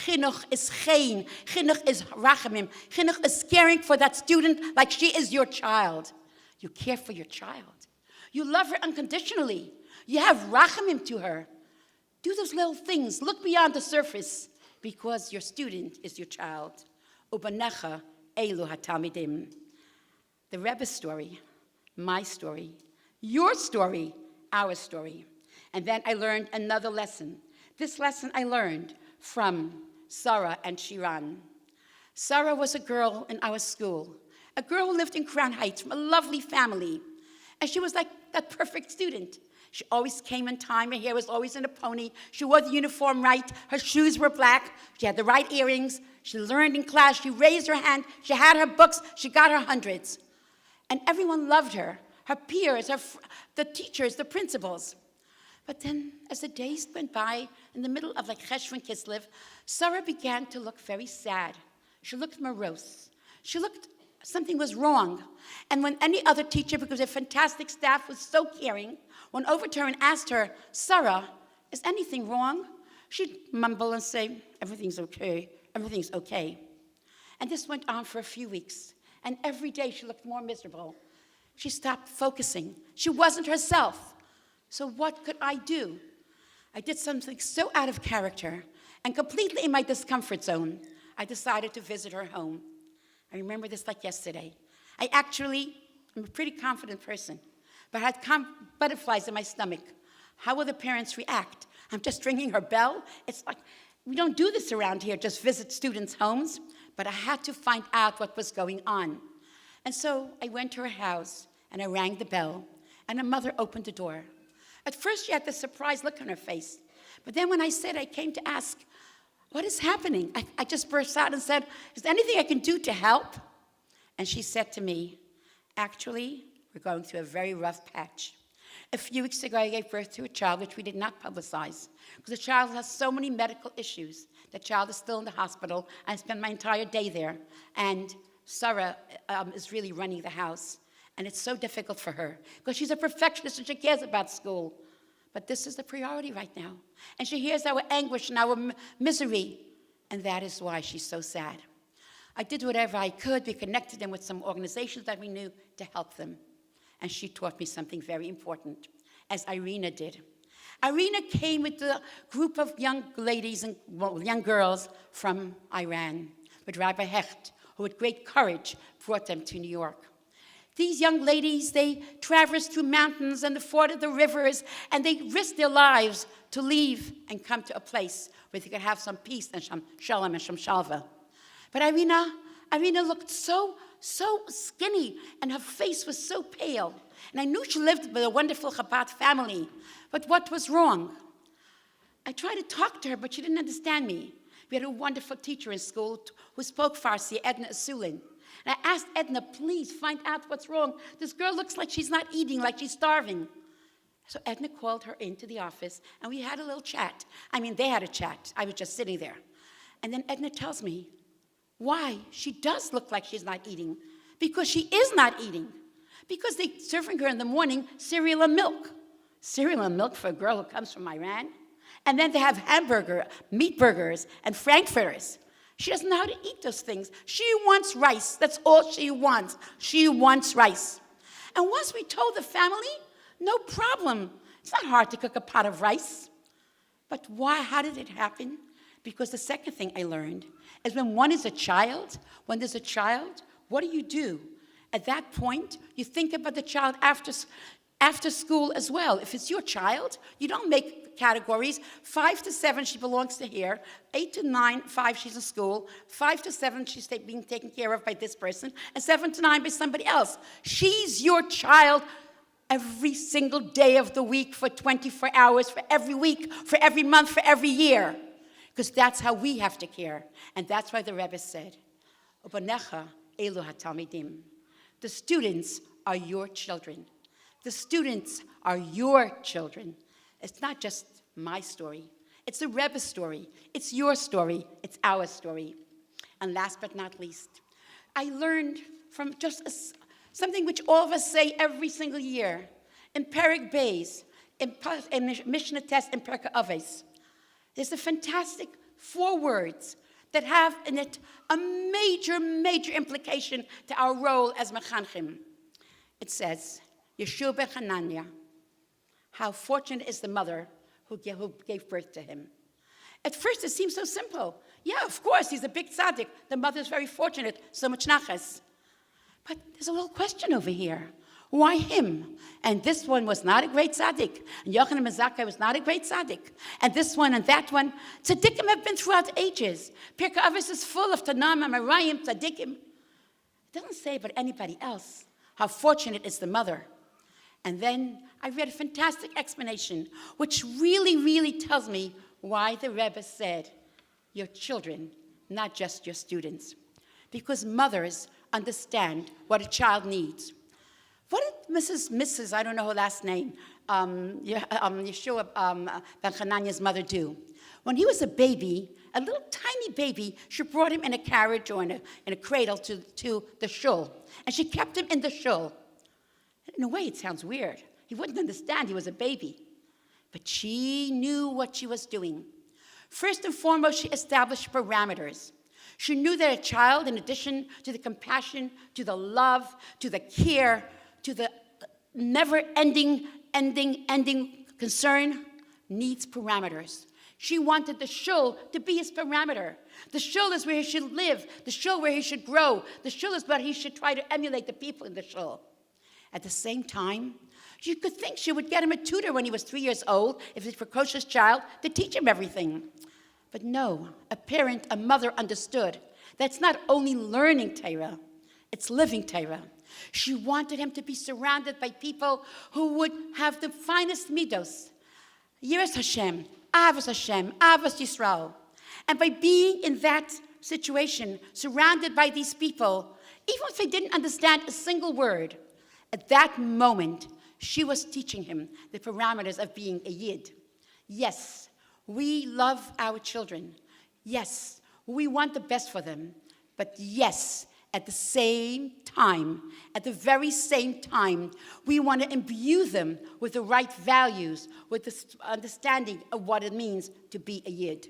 Chinuch is chen. Chinuch is rachamim. Chinuch is caring for that student like she is your child. You care for your child. You love her unconditionally. You have rachamim to her. Do those little things. Look beyond the surface because your student is your child. Ubanecha elu hatalmidim. The Rebbe's story, my story, your story, our story. And then I learned another lesson. This lesson I learned from Sarah and Shiran. Sarah was a girl in our school, a girl who lived in Crown Heights from a lovely family. And she was like that perfect student. She always came in time. Her hair was always in a pony. She wore the uniform right. Her shoes were black. She had the right earrings. She learned in class. She raised her hand. She had her books. She got her hundreds. And everyone loved her, her peers, the teachers, the principals. But then, as the days went by, in the middle of like Cheshvan Kislev, Sarah began to look very sad. She looked morose. She looked, something was wrong. And when any other teacher, because their fantastic staff was so caring, went over to her and asked her, Sarah, is anything wrong? She'd mumble and say, everything's okay, everything's okay. And this went on for a few weeks. And every day she looked more miserable. She stopped focusing. She wasn't herself. So what could I do? I did something so out of character and completely in my discomfort zone. I decided to visit her home. I remember this like yesterday. I'm a pretty confident person, but I had butterflies in my stomach. How will the parents react? I'm just ringing her bell. It's like, we don't do this around here, just visit students' homes. But I had to find out what was going on. And so I went to her house and I rang the bell and her mother opened the door. At first, she had this surprised look on her face. But then when I said I came to ask, what is happening? I just burst out and said, is there anything I can do to help? And she said to me, actually, we're going through a very rough patch. A few weeks ago, I gave birth to a child, which we did not publicize, because the child has so many medical issues. The child is still in the hospital. I spent my entire day there. And Sarah is really running the house. And it's so difficult for her because she's a perfectionist and she cares about school. But this is the priority right now. And she hears our anguish and our misery. And that is why she's so sad. I did whatever I could. We connected them with some organizations that we knew to help them. And she taught me something very important, as Irina did. Irina came with a group of young ladies and young girls from Iran, with Rabbi Hecht, who with great courage brought them to New York. These young ladies, they traversed through mountains and forded the rivers, and they risked their lives to leave and come to a place where they could have some peace and some shalom and some shalva. But Irina looked so skinny, and her face was so pale. And I knew she lived with a wonderful Chabad family, but what was wrong? I tried to talk to her, but she didn't understand me. We had a wonderful teacher in school who spoke Farsi, Edna Asulin. And I asked Edna, please find out what's wrong. This girl looks like she's not eating, like she's starving. So Edna called her into the office, and we had a little chat. I mean, they had a chat. I was just sitting there. And then Edna tells me, why? She does look like she's not eating. Because she is not eating. Because they're serving her in the morning cereal and milk. Cereal and milk for a girl who comes from Iran. And then they have meat burgers, and frankfurters. She doesn't know how to eat those things. She wants rice. That's all she wants. She wants rice. And once we told the family, no problem. It's not hard to cook a pot of rice. But why? How did it happen? Because the second thing I learned is when there's a child, what do? At that point, you think about the child after school as well. If it's your child, you don't make categories. 5 to 7, she belongs to here. 8 to 9, 5, she's in school. 5 to 7, she's being taken care of by this person. And 7 to 9 by somebody else. She's your child every single day of the week for 24 hours, for every week, for every month, for every year. Because that's how we have to care. And that's why the Rebbe said, "Ubanecha elu hatalmidim." The students are your children. The students are your children. It's not just my story. It's the Rebbe's story. It's your story. It's our story. And last but not least, I learned from something which all of us say every single year. In Perek Beis, in Mishnah Test, in Perek Avos, there's a fantastic 4 words that have in it a major, major implication to our role as mechanchim. It says, Yeshua ben Hanania, how fortunate is the mother who gave birth to him. At first, it seems so simple. Yeah, of course, he's a big tzaddik. The mother's very fortunate, so much nachas. But there's a little question over here. Why him? And this one was not a great tzaddik. And Yochanan ben Zakkai was not a great tzaddik. And this one and that one. Tzaddikim have been throughout ages. Pirkei Avos is full of Tanam, Amarayim, tzaddikim. It doesn't say about anybody else how fortunate is the mother. And then I read a fantastic explanation, which really, really tells me why the Rebbe said, your children, not just your students. Because mothers understand what a child needs. What did Mrs. I don't know her last name, Yeshua ben Hanania's mother do? When he was a baby, a little tiny baby, she brought him in a carriage or in a cradle to the shul. And she kept him in the shul. In a way, it sounds weird. He wouldn't understand he was a baby. But she knew what she was doing. First and foremost, she established parameters. She knew that a child, in addition to the compassion, to the love, to the care, to the never-ending concern, needs parameters. She wanted the shul to be his parameter. The shul is where he should live. The shul where he should grow. The shul is where he should try to emulate the people in the shul. At the same time, you could think she would get him a tutor when he was 3 years old, if he's a precocious child, to teach him everything. But no, a mother understood that's not only learning Torah, it's living Torah. She wanted him to be surrounded by people who would have the finest midos. Yiras Hashem, Avos Yisrael. And by being in that situation, surrounded by these people, even if they didn't understand a single word, at that moment, she was teaching him the parameters of being a Yid. Yes, we love our children. Yes, we want the best for them. But yes, at the very same time, we want to imbue them with the right values, with the understanding of what it means to be a Yid.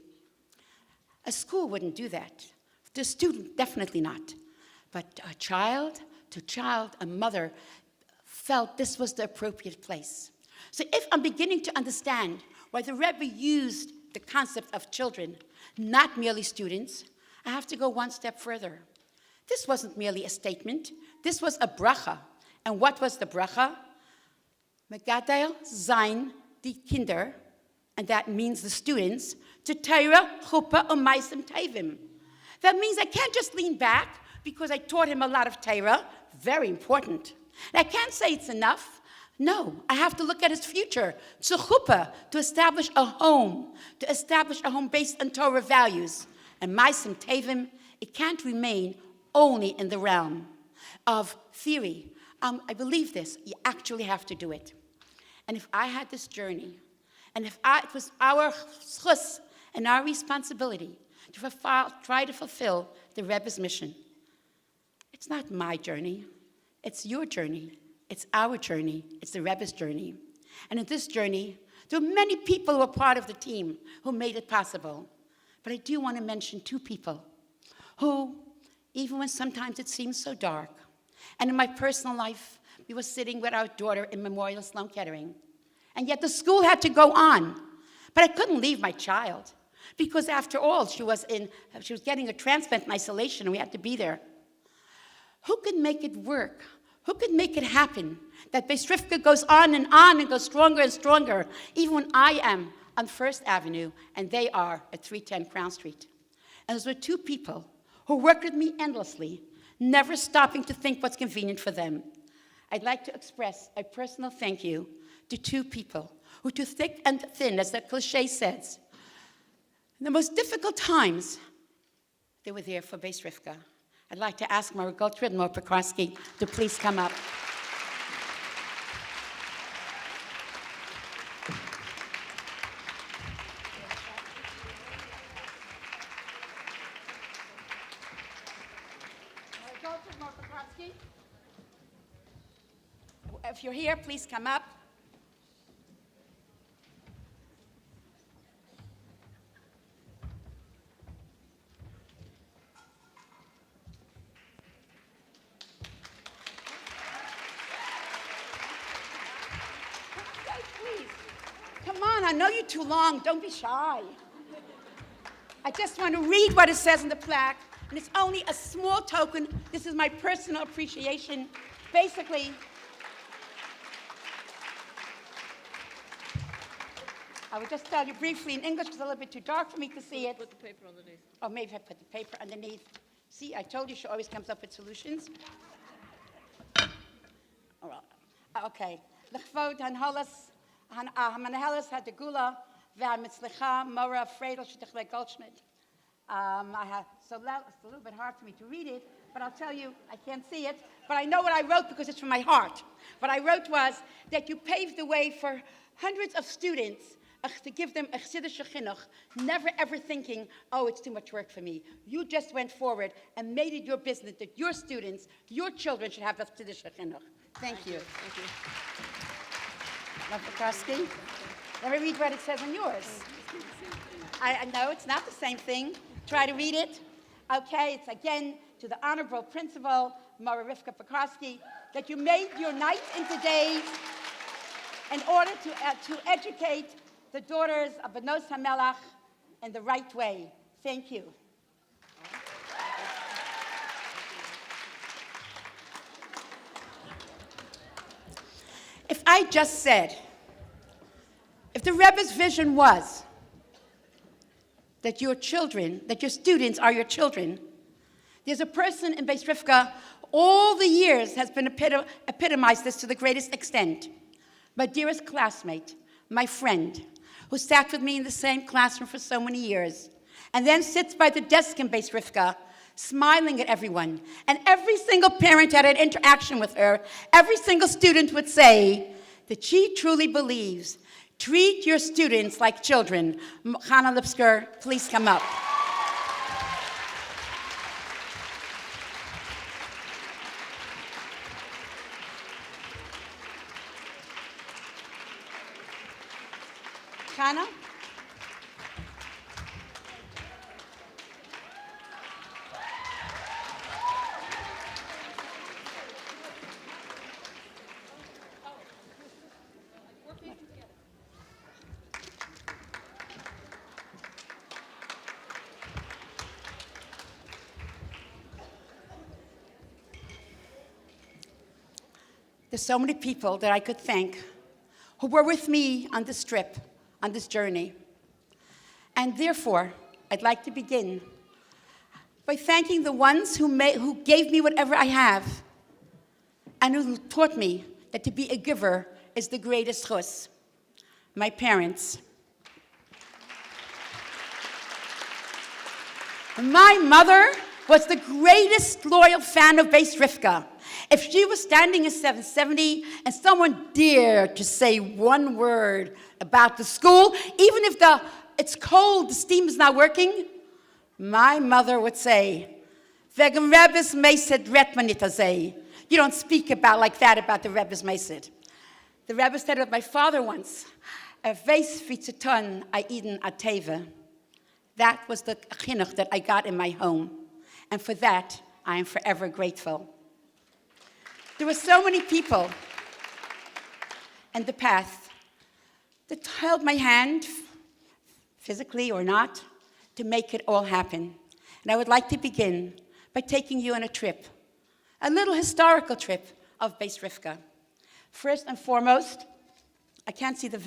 A school wouldn't do that. The student, definitely not. But a child, a mother, felt this was the appropriate place. So if I'm beginning to understand why the Rebbe used the concept of children, not merely students, I have to go one step further. This wasn't merely a statement. This was a bracha. And what was the bracha? Megadel sein die Kinder, and that means the students, to Torah, Chuppah, and Maisim Tevim. That means I can't just lean back because I taught him a lot of Torah, very important. And I can't say it's enough. No, I have to look at his future, to Chuppah, to establish a home based on Torah values. And Maisim Tevim, it can't remain only in the realm of theory. I believe this. You actually have to do it. And if I had this journey, and if it was our schus and our responsibility to try to fulfill the Rebbe's mission, it's not my journey. It's your journey. It's our journey. It's the Rebbe's journey. And in this journey, there are many people who are part of the team who made it possible. But I do want to mention two people who, even when sometimes it seems so dark, and in my personal life, we were sitting with our daughter in Memorial Sloan Kettering, and yet the school had to go on. But I couldn't leave my child, because after all, she was getting a transplant in isolation, and we had to be there. Who could make it work? Who could make it happen that Beis Rivka goes on and goes stronger and stronger, even when I am on First Avenue and they are at 310 Crown Street? And those were two people who worked with me endlessly, never stopping to think what's convenient for them. I'd like to express a personal thank you to two people who, through thick and thin, as the cliche says, in the most difficult times, they were there for Beis Rivka. I'd like to ask Morah Gottfried and Morah Pekarski to please come up. Morah Gottfried, Morah Pekarski. If you're here, please come up. I know you're too long. Don't be shy. I just want to read what it says in the plaque, and it's only a small token. This is my personal appreciation. Basically, I will just tell you briefly in English because it's a little bit too dark for me to see it. Put the paper underneath. Oh, maybe I put the paper underneath. See, I told you she always comes up with solutions. All right. Okay. L'chvod hanholas המנהלת הדגולה והמצליחה מורה פריידל שתכלה גולדשמיט. So it's a little bit hard for me to read it, but I'll tell you, I can't see it, but I know what I wrote because it's from my heart. What I wrote was that you paved the way for hundreds of students to give them a chassidische chinuch, never ever thinking, oh, it's too much work for me. You just went forward and made it your business that your students, your children should have a chassidische chinuch. Thank you. Thank you. Pekarski. Let me read what it says on yours. I know it's not the same thing. Try to read it. Okay, it's again to the Honorable Principal, Morah Rivka Pekarski, that you made your nights into days in order to educate the daughters of Benos HaMelach in the right way. Thank you. If I just said, if the Rebbe's vision was that your children, that your students are your children, there's a person in Beis Rivka all the years has been epitomized this to the greatest extent. My dearest classmate, my friend, who sat with me in the same classroom for so many years, and then sits by the desk in Beis Rivka, smiling at everyone. And every single parent had an interaction with her. Every single student would say that she truly believes, treat your students like children. Chana Lipsker, please come up. Chana? There's so many people that I could thank who were with me on this trip, on this journey. And therefore, I'd like to begin by thanking the ones who gave me whatever I have and who taught me that to be a giver is the greatest chus. My parents. My mother was the greatest loyal fan of Beis Rivka. If she was standing in 770 and someone dared to say one word about the school, even if it's cold, the steam is not working, my mother would say, "Wegen Rebbe's meised redt man nit azay." You don't speak about like that about the Rebbe's Meisid. The Rebbe said of my father once, "Veis vitzeton aiden ateva." That was the chinuch that I got in my home. And for that, I am forever grateful. There were so many people in the past that held my hand, physically or not, to make it all happen. And I would like to begin by taking you on a trip, a little historical trip of Beis Rivka. First and foremost, I can't see the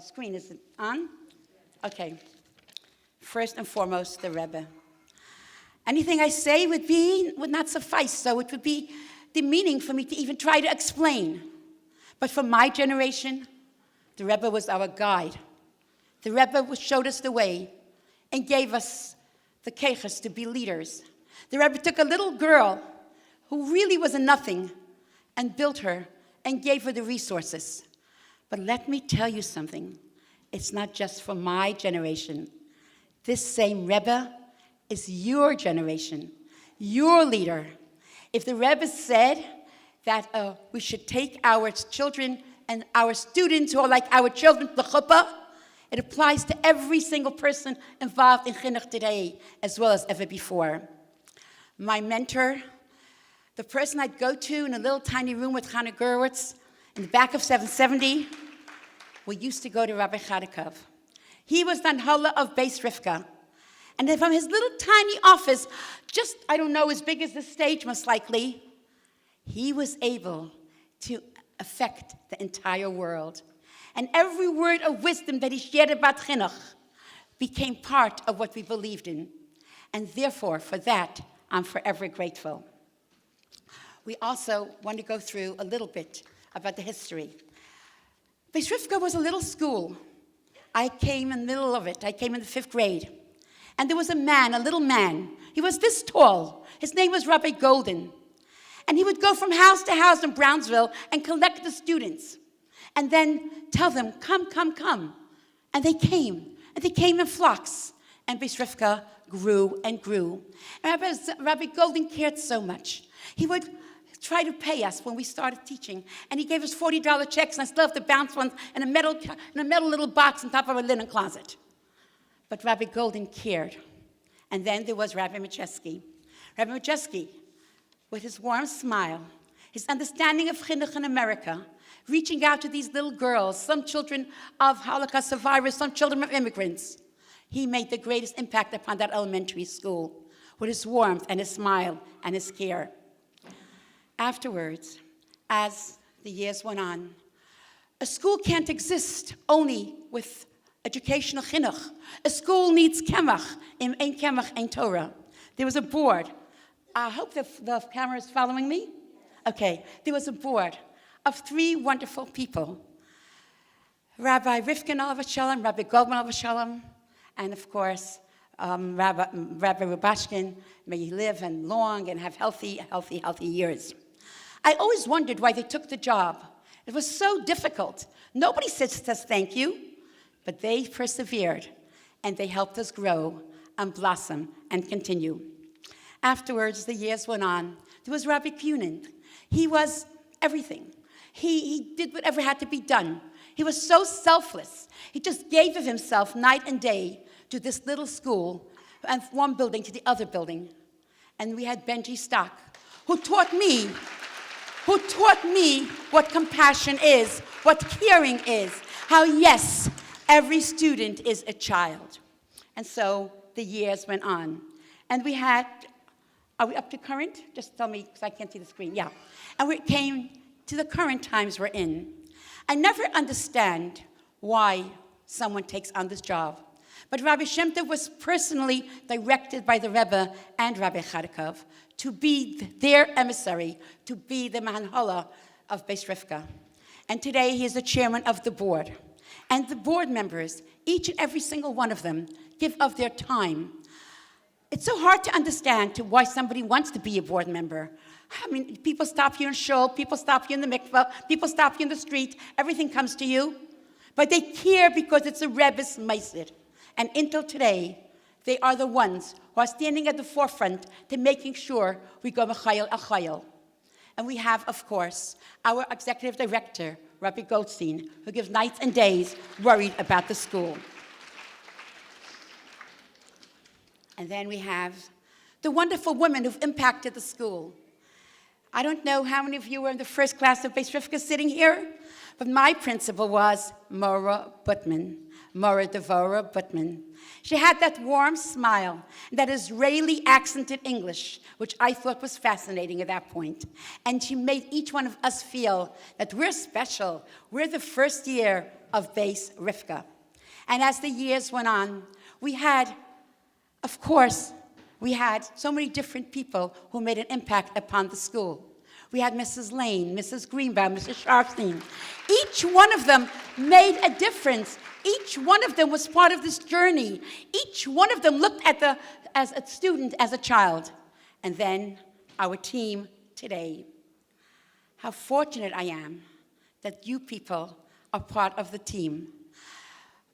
screen. Is it on? Okay. First and foremost, the Rebbe. Anything I say would not suffice, so it would be demeaning for me to even try to explain. But for my generation, the Rebbe was our guide. The Rebbe showed us the way and gave us the keiches to be leaders. The Rebbe took a little girl who really was a nothing and built her and gave her the resources. But let me tell you something. It's not just for my generation. This same Rebbe is your generation, your leader. If the Rebbe said that we should take our children and our students who are like our children to the chuppah, it applies to every single person involved in chinuch today, as well as ever before. My mentor, the person I'd go to in a little tiny room with Chana Gerwitz in the back of 770, we used to go to Rabbi Chadikov. He was the Anhola of Beis Rivka. And then from his little tiny office, just, I don't know, as big as the stage most likely, he was able to affect the entire world. And every word of wisdom that he shared about chinuch became part of what we believed in. And therefore, for that, I'm forever grateful. We also want to go through a little bit about the history. Beis Rivka was a little school. I came in the middle of it. I came in the 5th grade. And there was a man, a little man. He was this tall. His name was Rabbi Golden. And he would go from house to house in Brownsville and collect the students. And then tell them, come, come, come. And they came. And they came in flocks. And Beis Rivka grew and grew. And Rabbi Golden cared so much. He would try to pay us when we started teaching. And he gave us $40 checks, and I still have the bounce ones in a metal little box on top of a linen closet. But Rabbi Golden cared. And then there was Rabbi Majeski. Rabbi Majeski, with his warm smile, his understanding of chinuch in America, reaching out to these little girls, some children of Holocaust survivors, some children of immigrants. He made the greatest impact upon that elementary school with his warmth and his smile and his care. Afterwards, as the years went on, a school can't exist only with educational chinuch. A school needs kemach. Ein kemach, ein Torah. There was a board. I hope the camera is following me. Okay. There was a board of 3 wonderful people. Rabbi Rifkin Olav Shalom, Rabbi Goldman Olav Shalom, and of course, Rabbi Rubashkin. May he live and long and have healthy years. I always wondered why they took the job. It was so difficult. Nobody says thank you, but they persevered, and they helped us grow and blossom and continue. Afterwards, the years went on. There was Rabbi Kunin. He was everything. He did whatever had to be done. He was so selfless. He just gave of himself night and day to this little school, and one building to the other building. And we had Benji Stock, who taught me what compassion is, what caring is, how, yes, every student is a child. And so the years went on. And we had, are we up to current? Just tell me, because I can't see the screen. Yeah. And we came to the current times we're in. I never understand why someone takes on this job. But Rabbi Shem Tov was personally directed by the Rebbe and Rabbi Chadikov to be their emissary, to be the Manhola of Beis Rivka. And today he is the chairman of the board. And the board members, each and every single one of them, give of their time. It's so hard to understand why somebody wants to be a board member. I mean, people stop you in shul, people stop you in the mikveh, people stop you in the street, everything comes to you. But they care because it's a Rebbe's meisid. And until today, They are the ones who are standing at the forefront to making sure we go Mechayel Achayel. And we have, of course, our executive director, Rabbi Goldstein, who gives nights and days worried about the school. And then we have the wonderful women who've impacted the school. I don't know how many of you were in the first class of Beis Rivka sitting here, but my principal was Morah Butman, Morah Devorah Butman. She had that warm smile, that Israeli accented English, which I thought was fascinating at that point. And she made each one of us feel that we're special. We're the first year of Beis Rivka. And as the years went on, we had so many different people who made an impact upon the school. We had Mrs. Lane, Mrs. Greenbaum, Mrs. Sharpstein. Each one of them made a difference. Each one of them was part of this journey. Each one of them looked at as a student, as a child. And then our team today. How fortunate I am that you people are part of the team.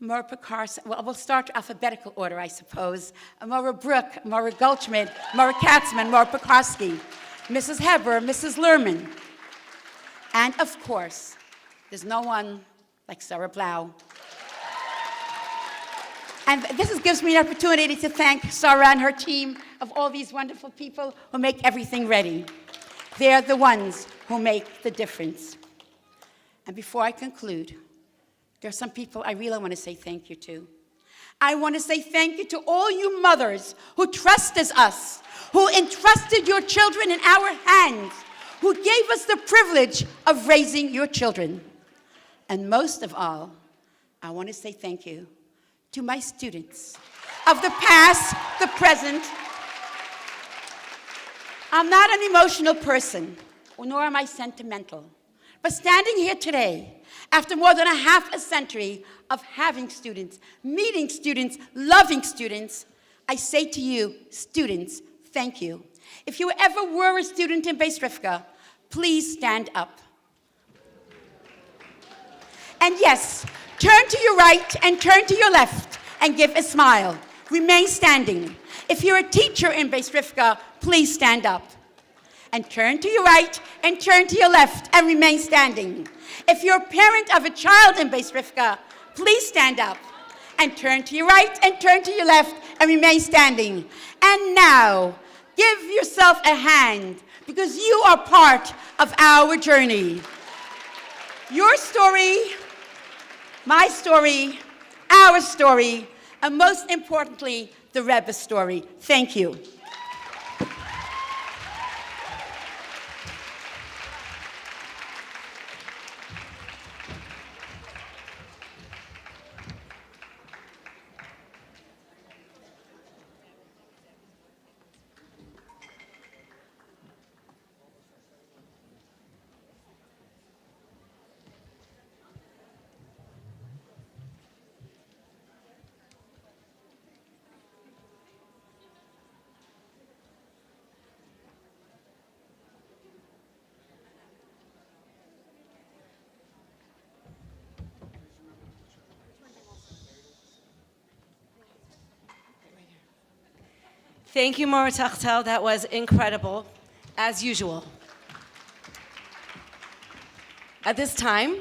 Morah Pekarski, well, we'll start alphabetical order, I suppose. Morah Brook, Morah Goldschmidt, Morah Katzman, Morah Pekarski, Mrs. Heber, Mrs. Lerman. And of course, there's no one like Sarah Blau. And this gives me an opportunity to thank Sarah and her team of all these wonderful people who make everything ready. They're the ones who make the difference. And before I conclude, there are some people I really want to say thank you to. I want to say thank you to all you mothers who trusted us, who entrusted your children in our hands, who gave us the privilege of raising your children. And most of all, I want to say thank you to my students of the past, the present. I'm not an emotional person, nor am I sentimental. But standing here today, after more than a half a century of having students, meeting students, loving students, I say to you, students, thank you. If you ever were a student in Beis Rivka, please stand up. And yes, turn to your right and turn to your left and give a smile. Remain standing. If you're a teacher in Beis Rivka, please stand up. And turn to your right and turn to your left and remain standing. If you're a parent of a child in Beis Rivka, please stand up. And turn to your right and turn to your left and remain standing. And now, give yourself a hand because you are part of our journey. Your story, my story, our story, and most importantly, the Rebbe's story. Thank you. Thank you, Morah Teichtel. That was incredible, as usual. At this time,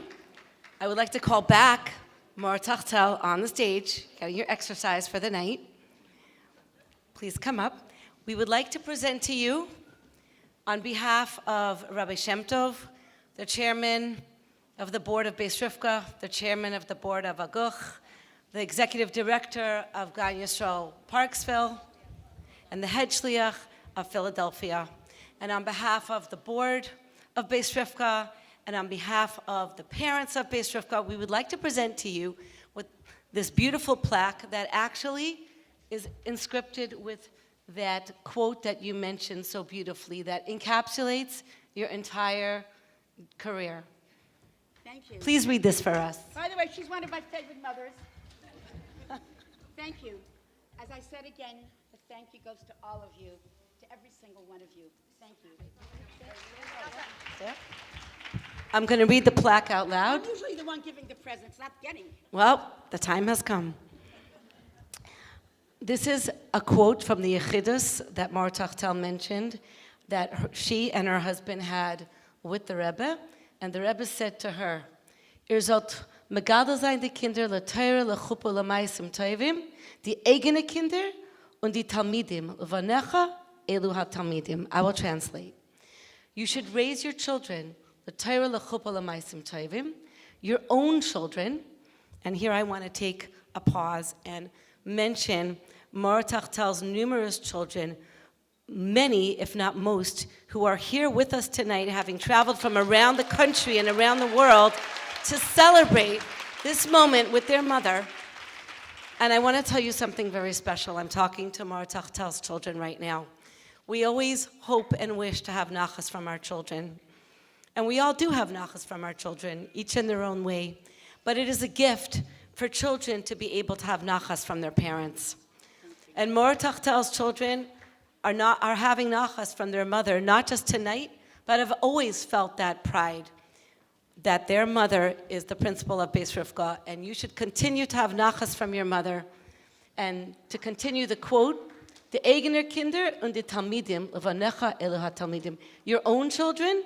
I would like to call back Morah Teichtel on the stage, getting your exercise for the night. Please come up. We would like to present to you, on behalf of Rabbi Shem Tov, the chairman of the board of Beis Rivka, the chairman of the board of Aguch, the executive director of Gan Yisrael Parksville, and the head shliach of Philadelphia. And on behalf of the board of Beis Rivka, and on behalf of the parents of Beis Rivka, we would like to present to you with this beautiful plaque that actually is inscripted with that quote that you mentioned so beautifully that encapsulates your entire career. Thank you. Please read this for us. By the way, she's one of my favorite mothers. Thank you. As I said again, the thank you goes to all of you, to every single one of you. Thank you. Yeah. I'm going to read the plaque out loud. I'm usually the one giving the presents, not getting. Well, the time has come. This is a quote from the Yechidus that Morah Teichtel mentioned that she and her husband had with the Rebbe. And the Rebbe said to her, "Ihr sollt megadel sein die Kinder leteire lechuppe lemaisim tovim, die eigene Kinder und die Talmidim levanecha elu ha-talmidim." I will translate. You should raise your children leteire lechuppe lemaisim tovim, your own children. And here I want to take a pause and mention Morah Teichtel's numerous children, many, if not most, who are here with us tonight, having traveled from around the country and around the world to celebrate this moment with their mother. And I want to tell you something very special. I'm talking to Morah Teichtel's children right now. We always hope and wish to have nachas from our children. And we all do have nachas from our children, each in their own way. But it is a gift for children to be able to have nachas from their parents. And Morah Teichtel's children are having nachas from their mother, not just tonight, but have always felt that pride that their mother is the principal of Beis Rivka, and you should continue to have nachas from your mother. And to continue the quote, "Die eigener Kinder und die Talmidim levanecha elu ha-talmidim," your own children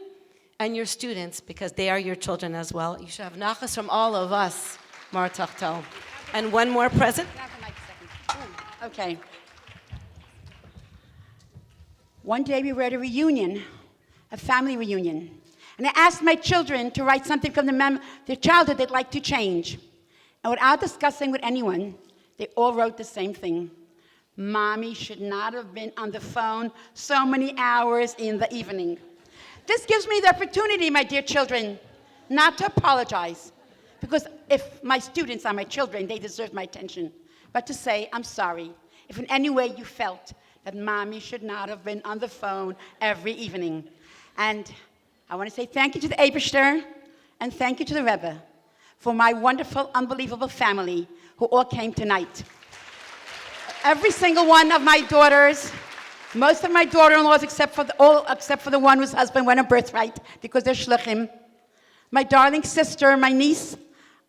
and your students, because they are your children as well. You should have nachas from all of us, Morah Teichtel. And one more present. Okay. One day we were at a reunion, a family reunion, and I asked my children to write something from their childhood they'd like to change. And without discussing with anyone, they all wrote the same thing. "Mommy should not have been on the phone so many hours in the evening." This gives me the opportunity, my dear children, not to apologize, because if my students are my children, they deserve my attention, but to say, I'm sorry if in any way you felt that Mommy should not have been on the phone every evening. And I want to say thank you to the Eibishter and thank you to the Rebbe for my wonderful, unbelievable family who all came tonight. Every single one of my daughters, most of my daughter-in-laws except for the one whose husband went on birthright because they're shluchim. My darling sister, my niece,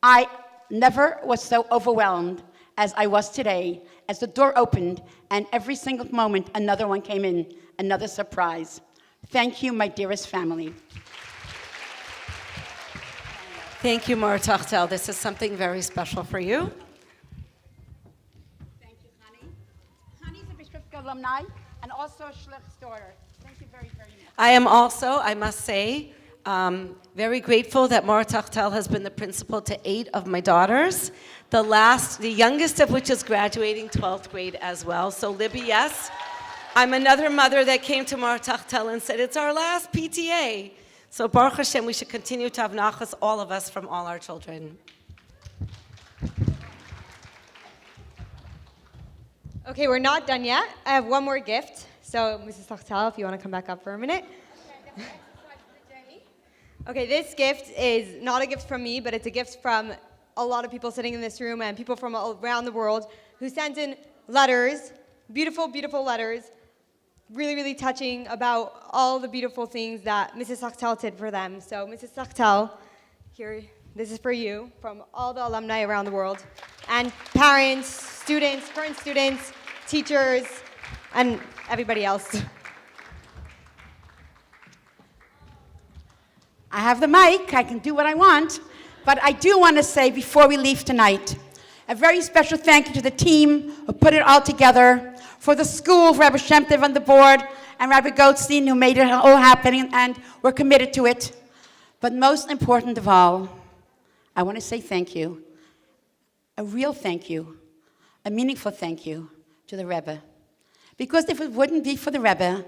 I never was so overwhelmed as I was today, as the door opened and every single moment another one came in, another surprise. Thank you, my dearest family. Thank you, Morah Teichtel. This is something very special for you. Thank you, Hani. Hani's a Beis Rivka alumni and also a shluch's daughter. Thank you very, very much. I am also, I must say, very grateful that Morah Teichtel has been the principal to 8 of my daughters, the youngest of which is graduating 12th grade as well. So Libby, yes, I'm another mother that came to Morah Teichtel and said, it's our last PTA. So Baruch Hashem, we should continue to have nachas, all of us, from all our children. Okay, we're not done yet. I have one more gift. So Mrs. Teichtel, if you want to come back up for a minute. Okay, this gift is not a gift from me, but it's a gift from a lot of people sitting in this room and people from around the world who sent in letters, beautiful, beautiful letters, really, really touching about all the beautiful things that Mrs. Teichtel did for them. So Mrs. Teichtel, here, this is for you from all the alumni around the world, and parents, students, current students, teachers, and everybody else. I have the mic, I can do what I want, but I do want to say before we leave tonight, a very special thank you to the team who put it all together, for the school, for Rabbi Shem Tov on the board, and Rabbi Goldstein who made it all happen, and we're committed to it. But most important of all, I want to say thank you, a real thank you, a meaningful thank you to the Rebbe. Because if it wouldn't be for the Rebbe,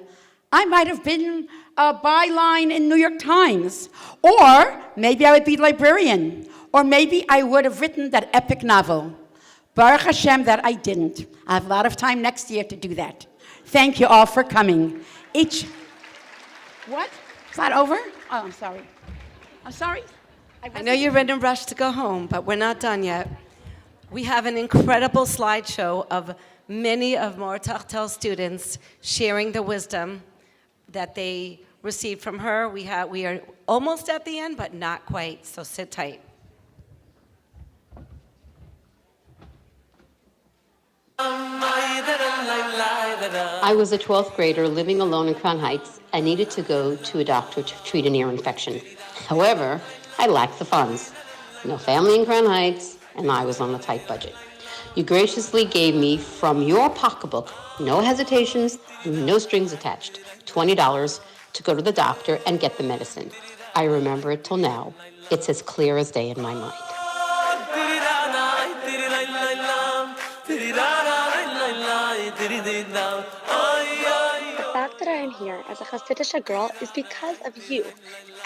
I might have been a byline in New York Times, or maybe I would be a librarian, or maybe I would have written that epic novel. Baruch Hashem that I didn't. I have a lot of time next year to do that. Thank you all for coming. What? Is that over? Oh, I'm sorry. I'm sorry. I know you're in a rush to go home, but we're not done yet. We have an incredible slideshow of many of Morah Teichtel's students sharing the wisdom that they received from her. We are almost at the end, but not quite, so sit tight. My I was a 12th grader living alone in Crown Heights and needed to go to a doctor to treat an ear infection. However, I lacked the funds. No family in Crown Heights, and I was on a tight budget. You graciously gave me from your pocketbook, no hesitations, no strings attached, $20 to go to the doctor and get the medicine. I remember it till now. It's as clear as day in my mind. The fact that I am here as a Hasidic girl is because of you.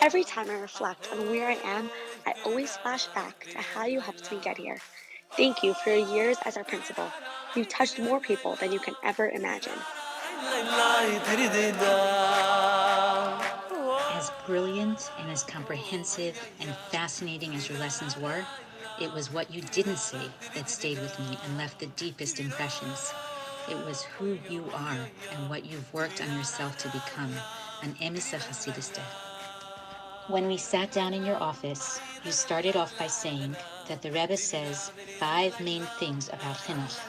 Every time I reflect on where I am, I always flash back to how you helped me get here. Thank you for your years as our principal. You touched more people than you can ever imagine. As brilliant and as comprehensive and fascinating as your lessons were, it was what you didn't say that stayed with me and left the deepest impressions. It was who you are and what you've worked on yourself to become, an emes hasidiste. When we sat down in your office, you started off by saying that the Rebbe says 5 main things about Chinuch,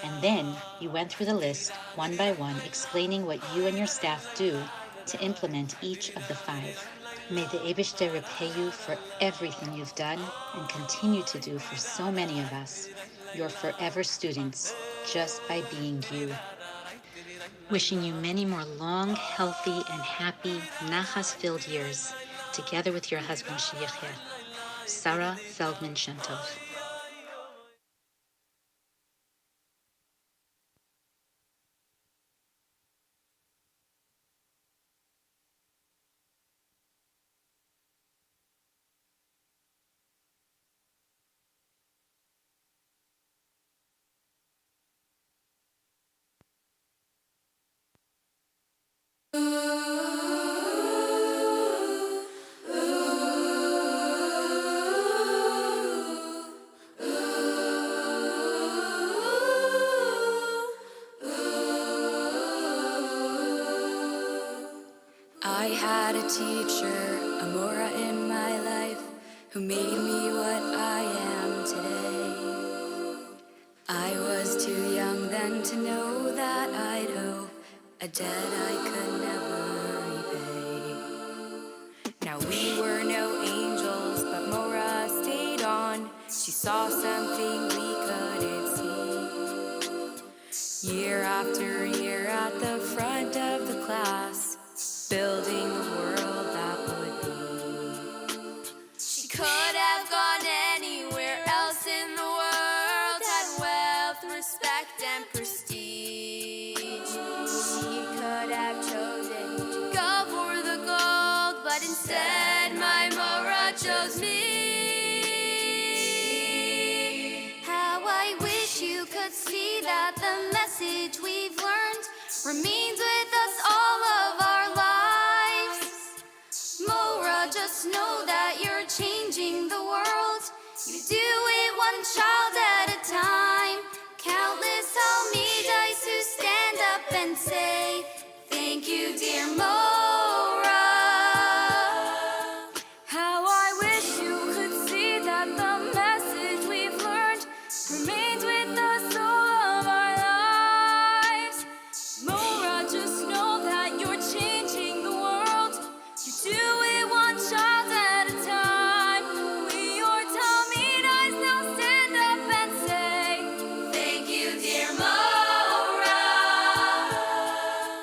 and then you went through the list one by one, explaining what you and your staff do to implement each of the 5. May the Eibishter repay you for everything you've done and continue to do for so many of us, your forever students, just by being you. Wishing you many more long, healthy, and happy, nachas-filled years, together with your husband, Sheyecheh, Sarah Feldman-Shentov. I had a teacher, a Morah in my life, who made me what I am today. I was too young then to know that I'd owe a debt I could never repay. Now we were no angels, but Morah stayed on. She saw something we couldn't see. Year after year at the front of the class, building the world that would be. She could have gone anywhere else in the world, had wealth, respect, and prestige. She could have chosen to go for the gold, but instead my Morah chose me. How I wish you could see that the message we've learned remains with us all of our lives. Morah, just know that you're changing the world. You do it one child at a time. Countless Talmidites who stand up and say, thank you, dear Morah. How I wish you could see that the message we've learned remains with us all of our lives. Morah, just know that you're changing the world. You do it one child at a time. We, your Talmidites, now stand up and say, thank you, dear Morah.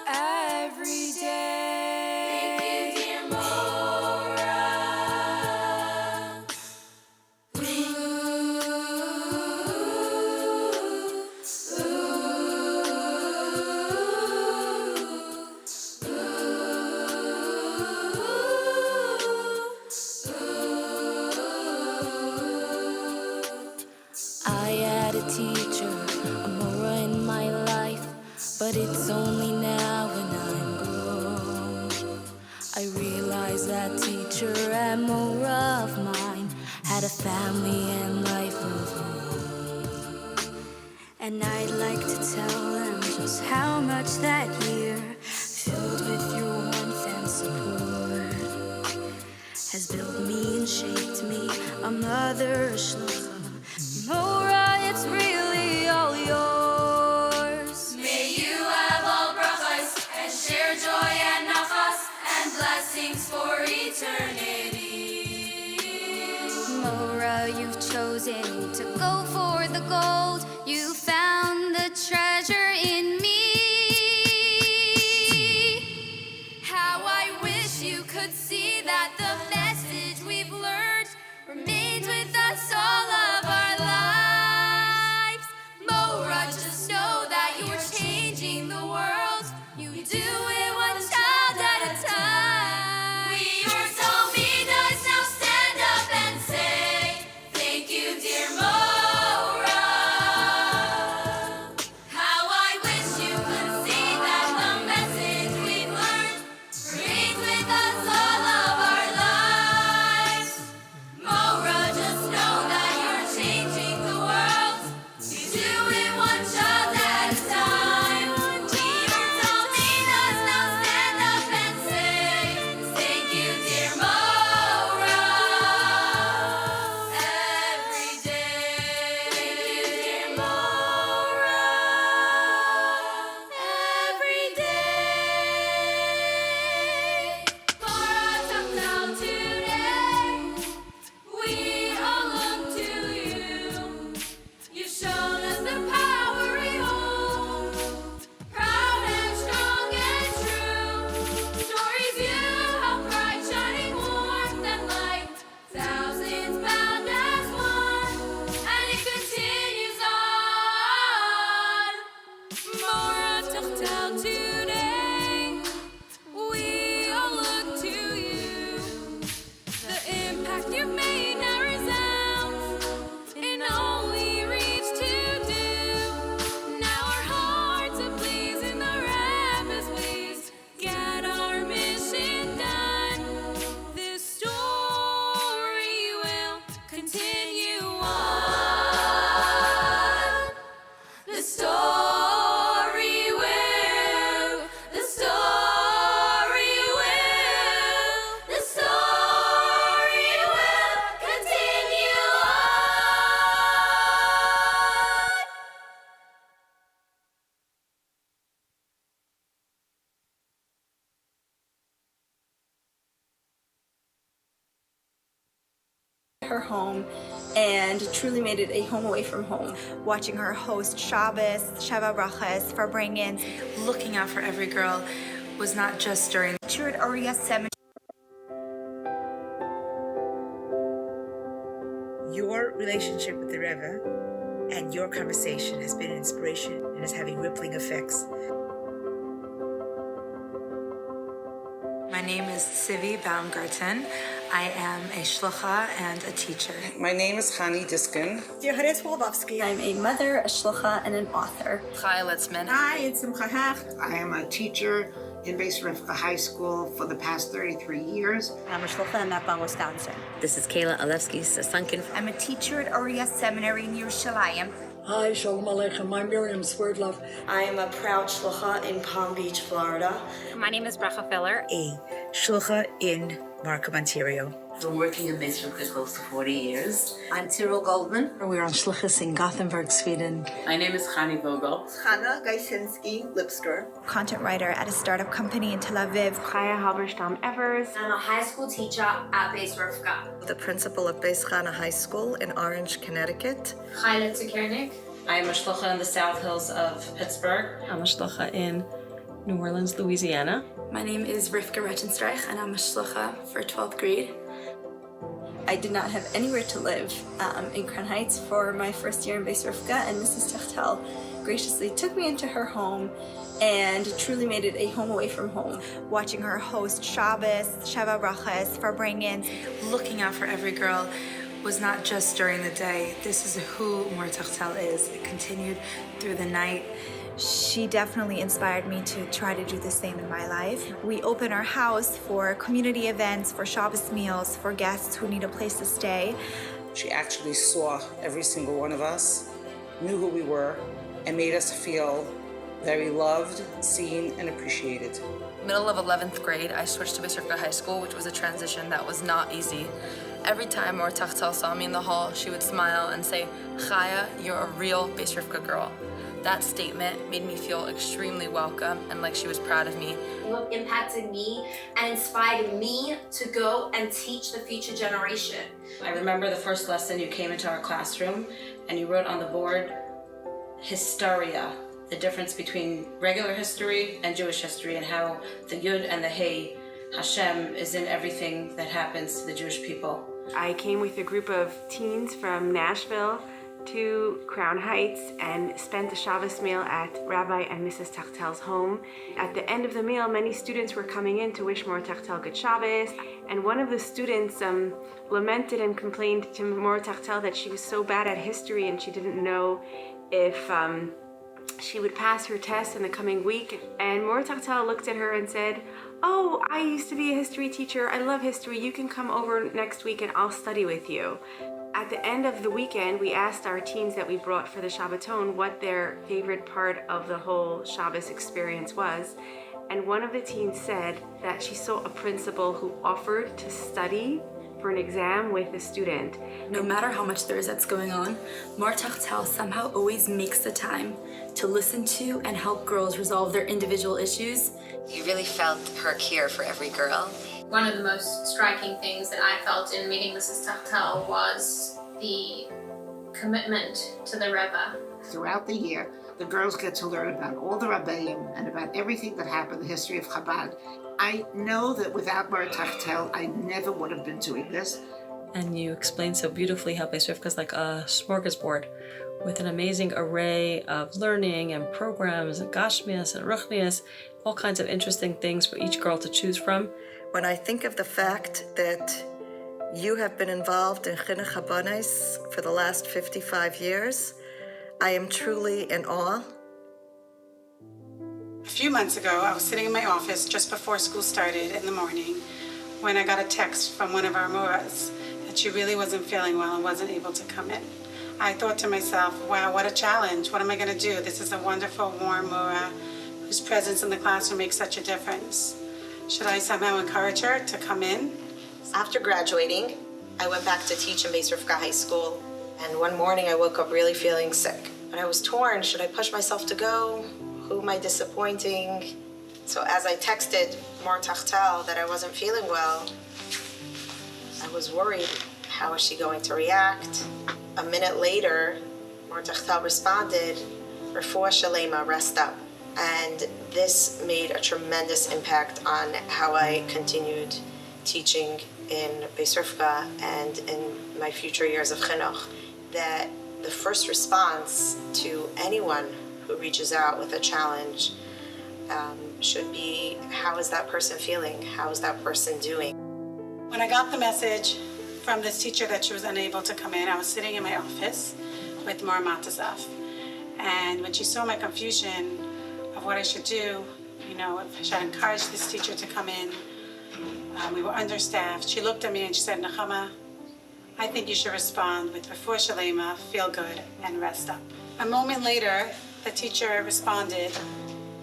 Every day. Thank you, dear Morah. I had a teacher, a Morah in my life, but it's only now when I'm grown. I realized that teacher and Morah of mine had a family and life of their own. And I'd like to tell them just how much that year, filled with your warmth and support, has built me and shaped me, a mother, a shlocha. Morah, it's really all yours. May you blessings for eternity. Morah, you've chosen to go for the gold. You found the treasure in me. How I wish you could see that the message we've learned remains with us all of our lives. Morah, just know that you're changing the world. You do it one child at a time. We are Talmidas, now stand up and say, thank you, dear Morah. How I wish you could see that the message we've learned remains with us all of our lives. Morah, just know that you're changing the world. You do it one child at a time. We are Talmidas, now stand up and say, thank you, dear Morah. Every day. Thank you, dear Morah. Every day. Morah, Teichtel, today. We all look to you. You've shown us the power we hold. Proud and strong and true. Stories you help bright, shining warmth and light. Thousands bound as one, and it continues on. Morah, Teichtel, today. We all look to you. The impact you've made now resounds in all we reach to do. Now our hearts are pleased in the rapid ways. Get our mission done. This story will continue on. The story will. The story will. The story will continue on. her home and truly made it a home away from home. Watching her host Shabbos, Sheva Brachas for bring-ins. Looking out for every girl was not just during Toured Oriya Seminary. Your relationship with the Rebbe and your conversation has been an inspiration and is having rippling effects. My name is Sivi Baumgarten. I am a shlucha and a teacher. My name is Hani Diskin. I'm a mother, a shlucha, and an author. Chaya Litzman. Hi, it's Simcha Hecht. I am a teacher in Beis Rivka High School for the past 33 years. I'm a shlucha in Napa, Wisconsin. This is Kayla Alevsky-Sasunkin. I'm a teacher at Oriya Seminary in Yerushalayim. Hi, Shalom Aleichem. I'm Miriam Swerdlove. I am a proud shlucha in Palm Beach, Florida. My name is Bracha Filler. A shlucha in Markham, Ontario. I've been working in Beis Rivka close to 40 years. I'm Cyril Goldman. We're on shluchas in Gothenburg, Sweden. My name is Chani Vogel. Chana Gaisinski, lip store. Content writer at a startup company in Tel Aviv. Chaya Halberstam-Evers. I'm a high school teacher at Beis Rivka. The principal of Beis Chana High School in Orange, Connecticut. Chaya Tzikernik. I am a shlucha in the South Hills of Pittsburgh. I'm a shlucha in New Orleans, Louisiana. My name is Rivka Rettenstreich, and I'm a shlucha for 12th grade. I did not have anywhere to live in Crown Heights for my first year in Beis Rivka, and Mrs. Teichtel graciously took me into her home and truly made it a home away from home. Watching her host Shabbos, Sheva Brachas for bring-ins. Looking out for every girl was not just during the day. This is who Morah Teichtel is. It continued through the night. She definitely inspired me to try to do the same in my life. We open our house for community events, for Shabbos meals, for guests who need a place to stay. She actually saw every single one of us, knew who we were, and made us feel very loved, seen, and appreciated. Middle of 11th grade, I switched to Beis Rivka High School, which was a transition that was not easy. Every time Morah Teichtel saw me in the hall, she would smile and say, "Chaya, you're a real Beis Rivka girl." That statement made me feel extremely welcome and like she was proud of me. You have impacted me and inspired me to go and teach the future generation. I remember the first lesson you came into our classroom and you wrote on the board, Hysteria, the difference between regular history and Jewish history and how the Yud and the Hey, Hashem, is in everything that happens to the Jewish people. I came with a group of teens from Nashville to Crown Heights and spent a Shabbos meal at Rabbi and Mrs. Teichtel's home. At the end of the meal, many students were coming in to wish Morah Teichtel good Shabbos, and one of the students lamented and complained to Morah Teichtel that she was so bad at history and she didn't know if she would pass her test in the coming week. And Morah Teichtel looked at her and said, "Oh, I used to be a history teacher. I love history. You can come over next week and I'll study with you." At the end of the weekend, we asked our teens that we brought for the Shabbaton what their favorite part of the whole Shabbos experience was. And one of the teens said that she saw a principal who offered to study for an exam with a student. No matter how much there is that's going on, Morah Teichtel somehow always makes the time to listen to and help girls resolve their individual issues. You really felt her care for every girl. One of the most striking things that I felt in meeting Mrs. Teichtel was the commitment to the Rebbe. Throughout the year, the girls get to learn about all the Rebbeim and about everything that happened in the history of Chabad. I know that without Morah Teichtel, I never would have been doing this. And you explained so beautifully how Beis Rivka is like a smorgasbord with an amazing array of learning and programs and gashmias and ruchnias, all kinds of interesting things for each girl to choose from. When I think of the fact that you have been involved in Chinuch Habanos for the last 55 years, I am truly in awe. A few months ago, I was sitting in my office just before school started in the morning when I got a text from one of our Morahs that she really wasn't feeling well and wasn't able to come in. I thought to myself, wow, what a challenge. What am I going to do? This is a wonderful, warm Morah whose presence in the classroom makes such a difference. Should I somehow encourage her to come in? After graduating, I went back to teach in Beis Rivka High School, and one morning I woke up really feeling sick. And I was torn, should I push myself to go? Who am I disappointing? So as I texted Morah Teichtel that I wasn't feeling well, I was worried, how is she going to react? A minute later, Morah Teichtel responded, Refuah Shalema, rest up. And this made a tremendous impact on how I continued teaching in Beis Rivka and in my future years of Chinuch. That the first response to anyone who reaches out with a challenge should be, how is that person feeling? How is that person doing? When I got the message from this teacher that she was unable to come in, I was sitting in my office with Morah Matazaf. And when she saw my confusion of what I should do, you know, if I should encourage this teacher to come in, we were understaffed. She looked at me and she said, Nechama, I think you should respond with Refuah Shalema, feel good, and rest up. A moment later, the teacher responded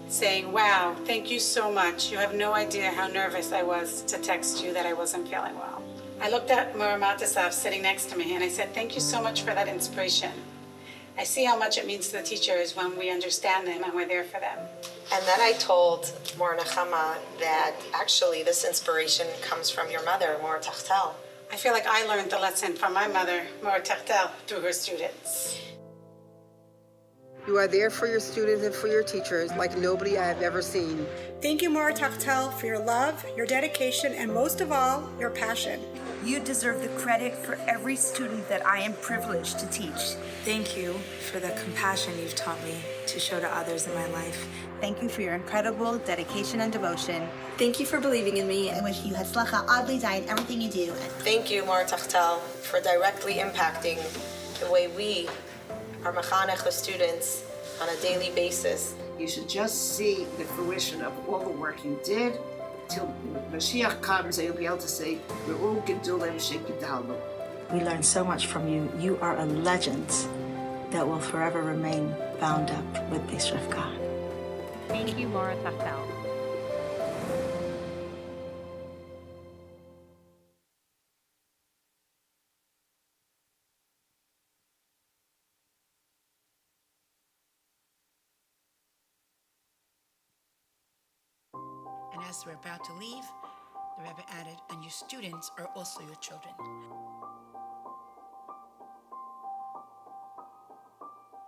saying, wow, thank you so much. You have no idea how nervous I was to text you that I wasn't feeling well. I looked at Morah Matazaf sitting next to me and I said, thank you so much for that inspiration. I see how much it means to the teachers when we understand them and we're there for them. And then I told Morah Nechama that actually this inspiration comes from your mother, Morah Teichtel. I feel like I learned the lesson from my mother, Morah Teichtel, through her students. You are there for your students and for your teachers like nobody I have ever seen. Thank you, Morah Teichtel, for your love, your dedication, and most of all, your passion. You deserve the credit for every student that I am privileged to teach. Thank you for the compassion you've taught me to show to others in my life. Thank you for your incredible dedication and devotion. Thank you for believing in me. I wish you hatzlacha adli in everything you do. Thank you, Morah Teichtel, for directly impacting the way we are mechanech the students on a daily basis. You should just see the fruition of all the work you did. Till Mashiach comes, and you'll be able to say, Re'u gedulim shegidalu. We learned so much from you. You are a legend that will forever remain bound up with Beis Rivka. Thank you, Morah Teichtel. as we're about to leave, the Rebbe added, and your students are also your children.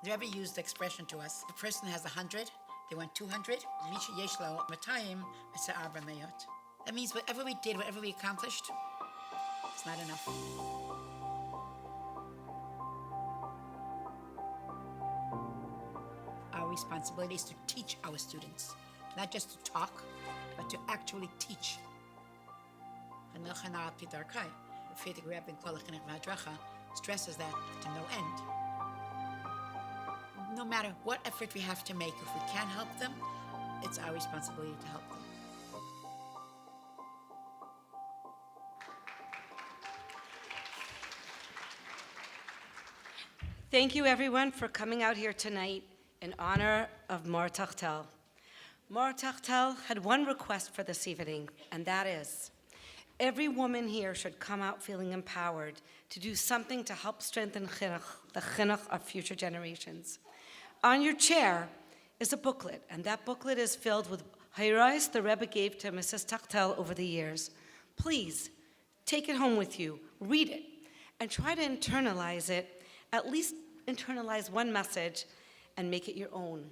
The Rebbe used the expression to us, if a person has 100, they want 200, that means whatever we did, whatever we accomplished, it's not enough. Our responsibility is to teach our students, not just to talk, but to actually teach. The Frierdiker Rebbe in Kol HaChinuch VaHadracha stresses that to no end. No matter what effort we have to make, if we can't help them, it's our responsibility to help them. Thank you, everyone, for coming out here tonight in honor of Morah Teichtel. Morah Teichtel had one request for this evening, and that is, every woman here should come out feeling empowered to do something to help strengthen Chinuch, the Chinuch of future generations. On your chair is a booklet, and that booklet is filled with Hayrais the Rebbe gave to Mrs. Teichtel over the years. Please, take it home with you, read it, and try to internalize it, at least internalize one message, and make it your own.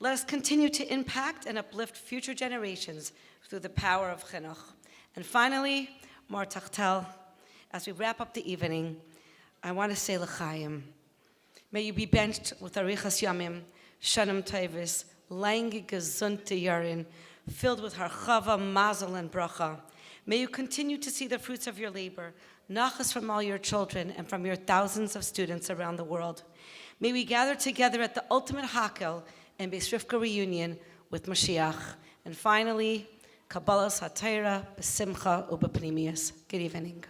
Let us continue to impact and uplift future generations through the power of Chinuch. And finally, Morah Teichtel, as we wrap up the evening, I want to say l'chaim. May you be benched with arichas yamim, shanim tovis, lange gesunte yarin, filled with harchava, mazel, and bracha. May you continue to see the fruits of your labor, nachas from all your children and from your thousands of students around the world. May we gather together at the ultimate hakel and Beis Rivka reunion with Mashiach. And finally, Kabbalas HaTorah, B'simcha u'b'pnimius. Good evening.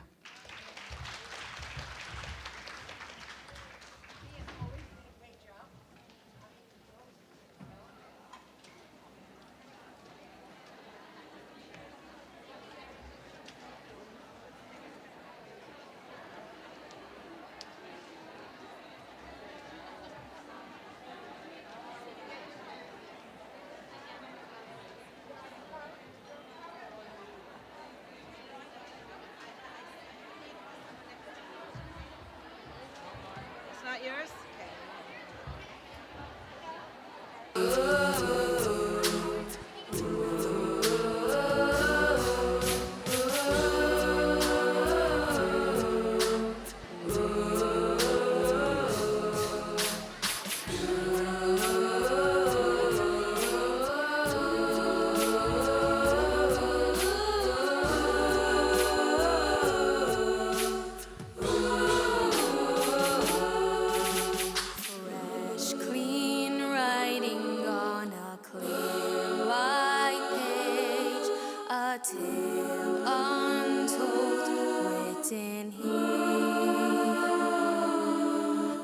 Not yours?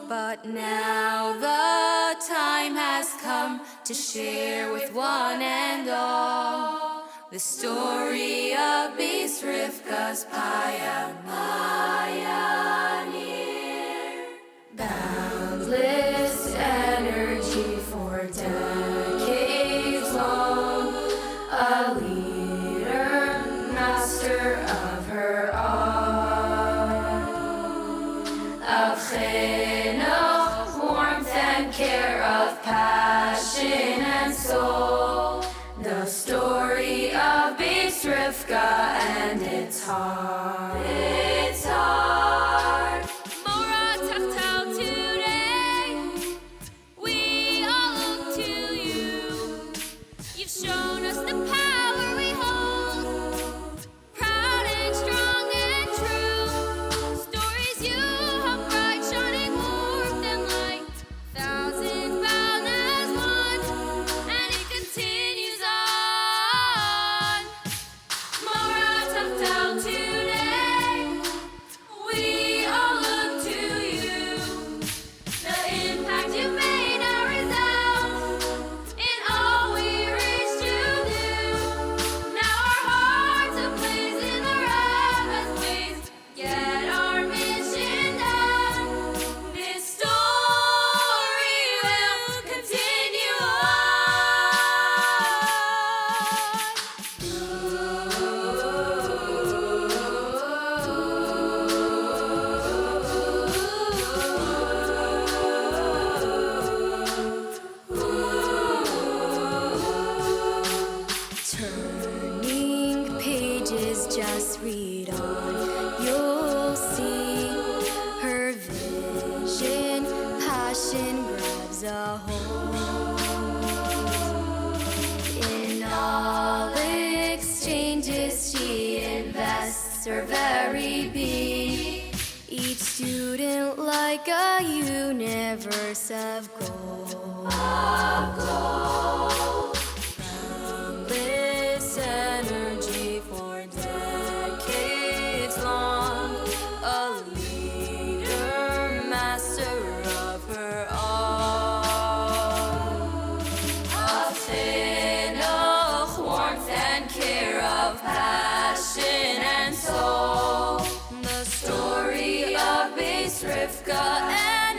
But now the time has come to share with one and all the story of Beis Rivka's pioneer. Boundless energy for decades long, a leader, master of her art, of Chinuch, warmth and care, of passion and soul, the story of Beis Rivka and its heart. Its heart. Morah Teichtel, today we all look to you. You've shown us the power we hold, proud and strong and true. Stories you have bright, shining warmth and light, thousands bound as one, and it continues on. Morah Teichtel, today. just read on, you'll see her vision, passion grabs a hold. In all exchanges she invests her very being, each student like a universe of gold. Boundless energy for decades long, a leader, master of her all. Of Chinuch, warmth and care, of passion and soul, the story of Beis Rivka and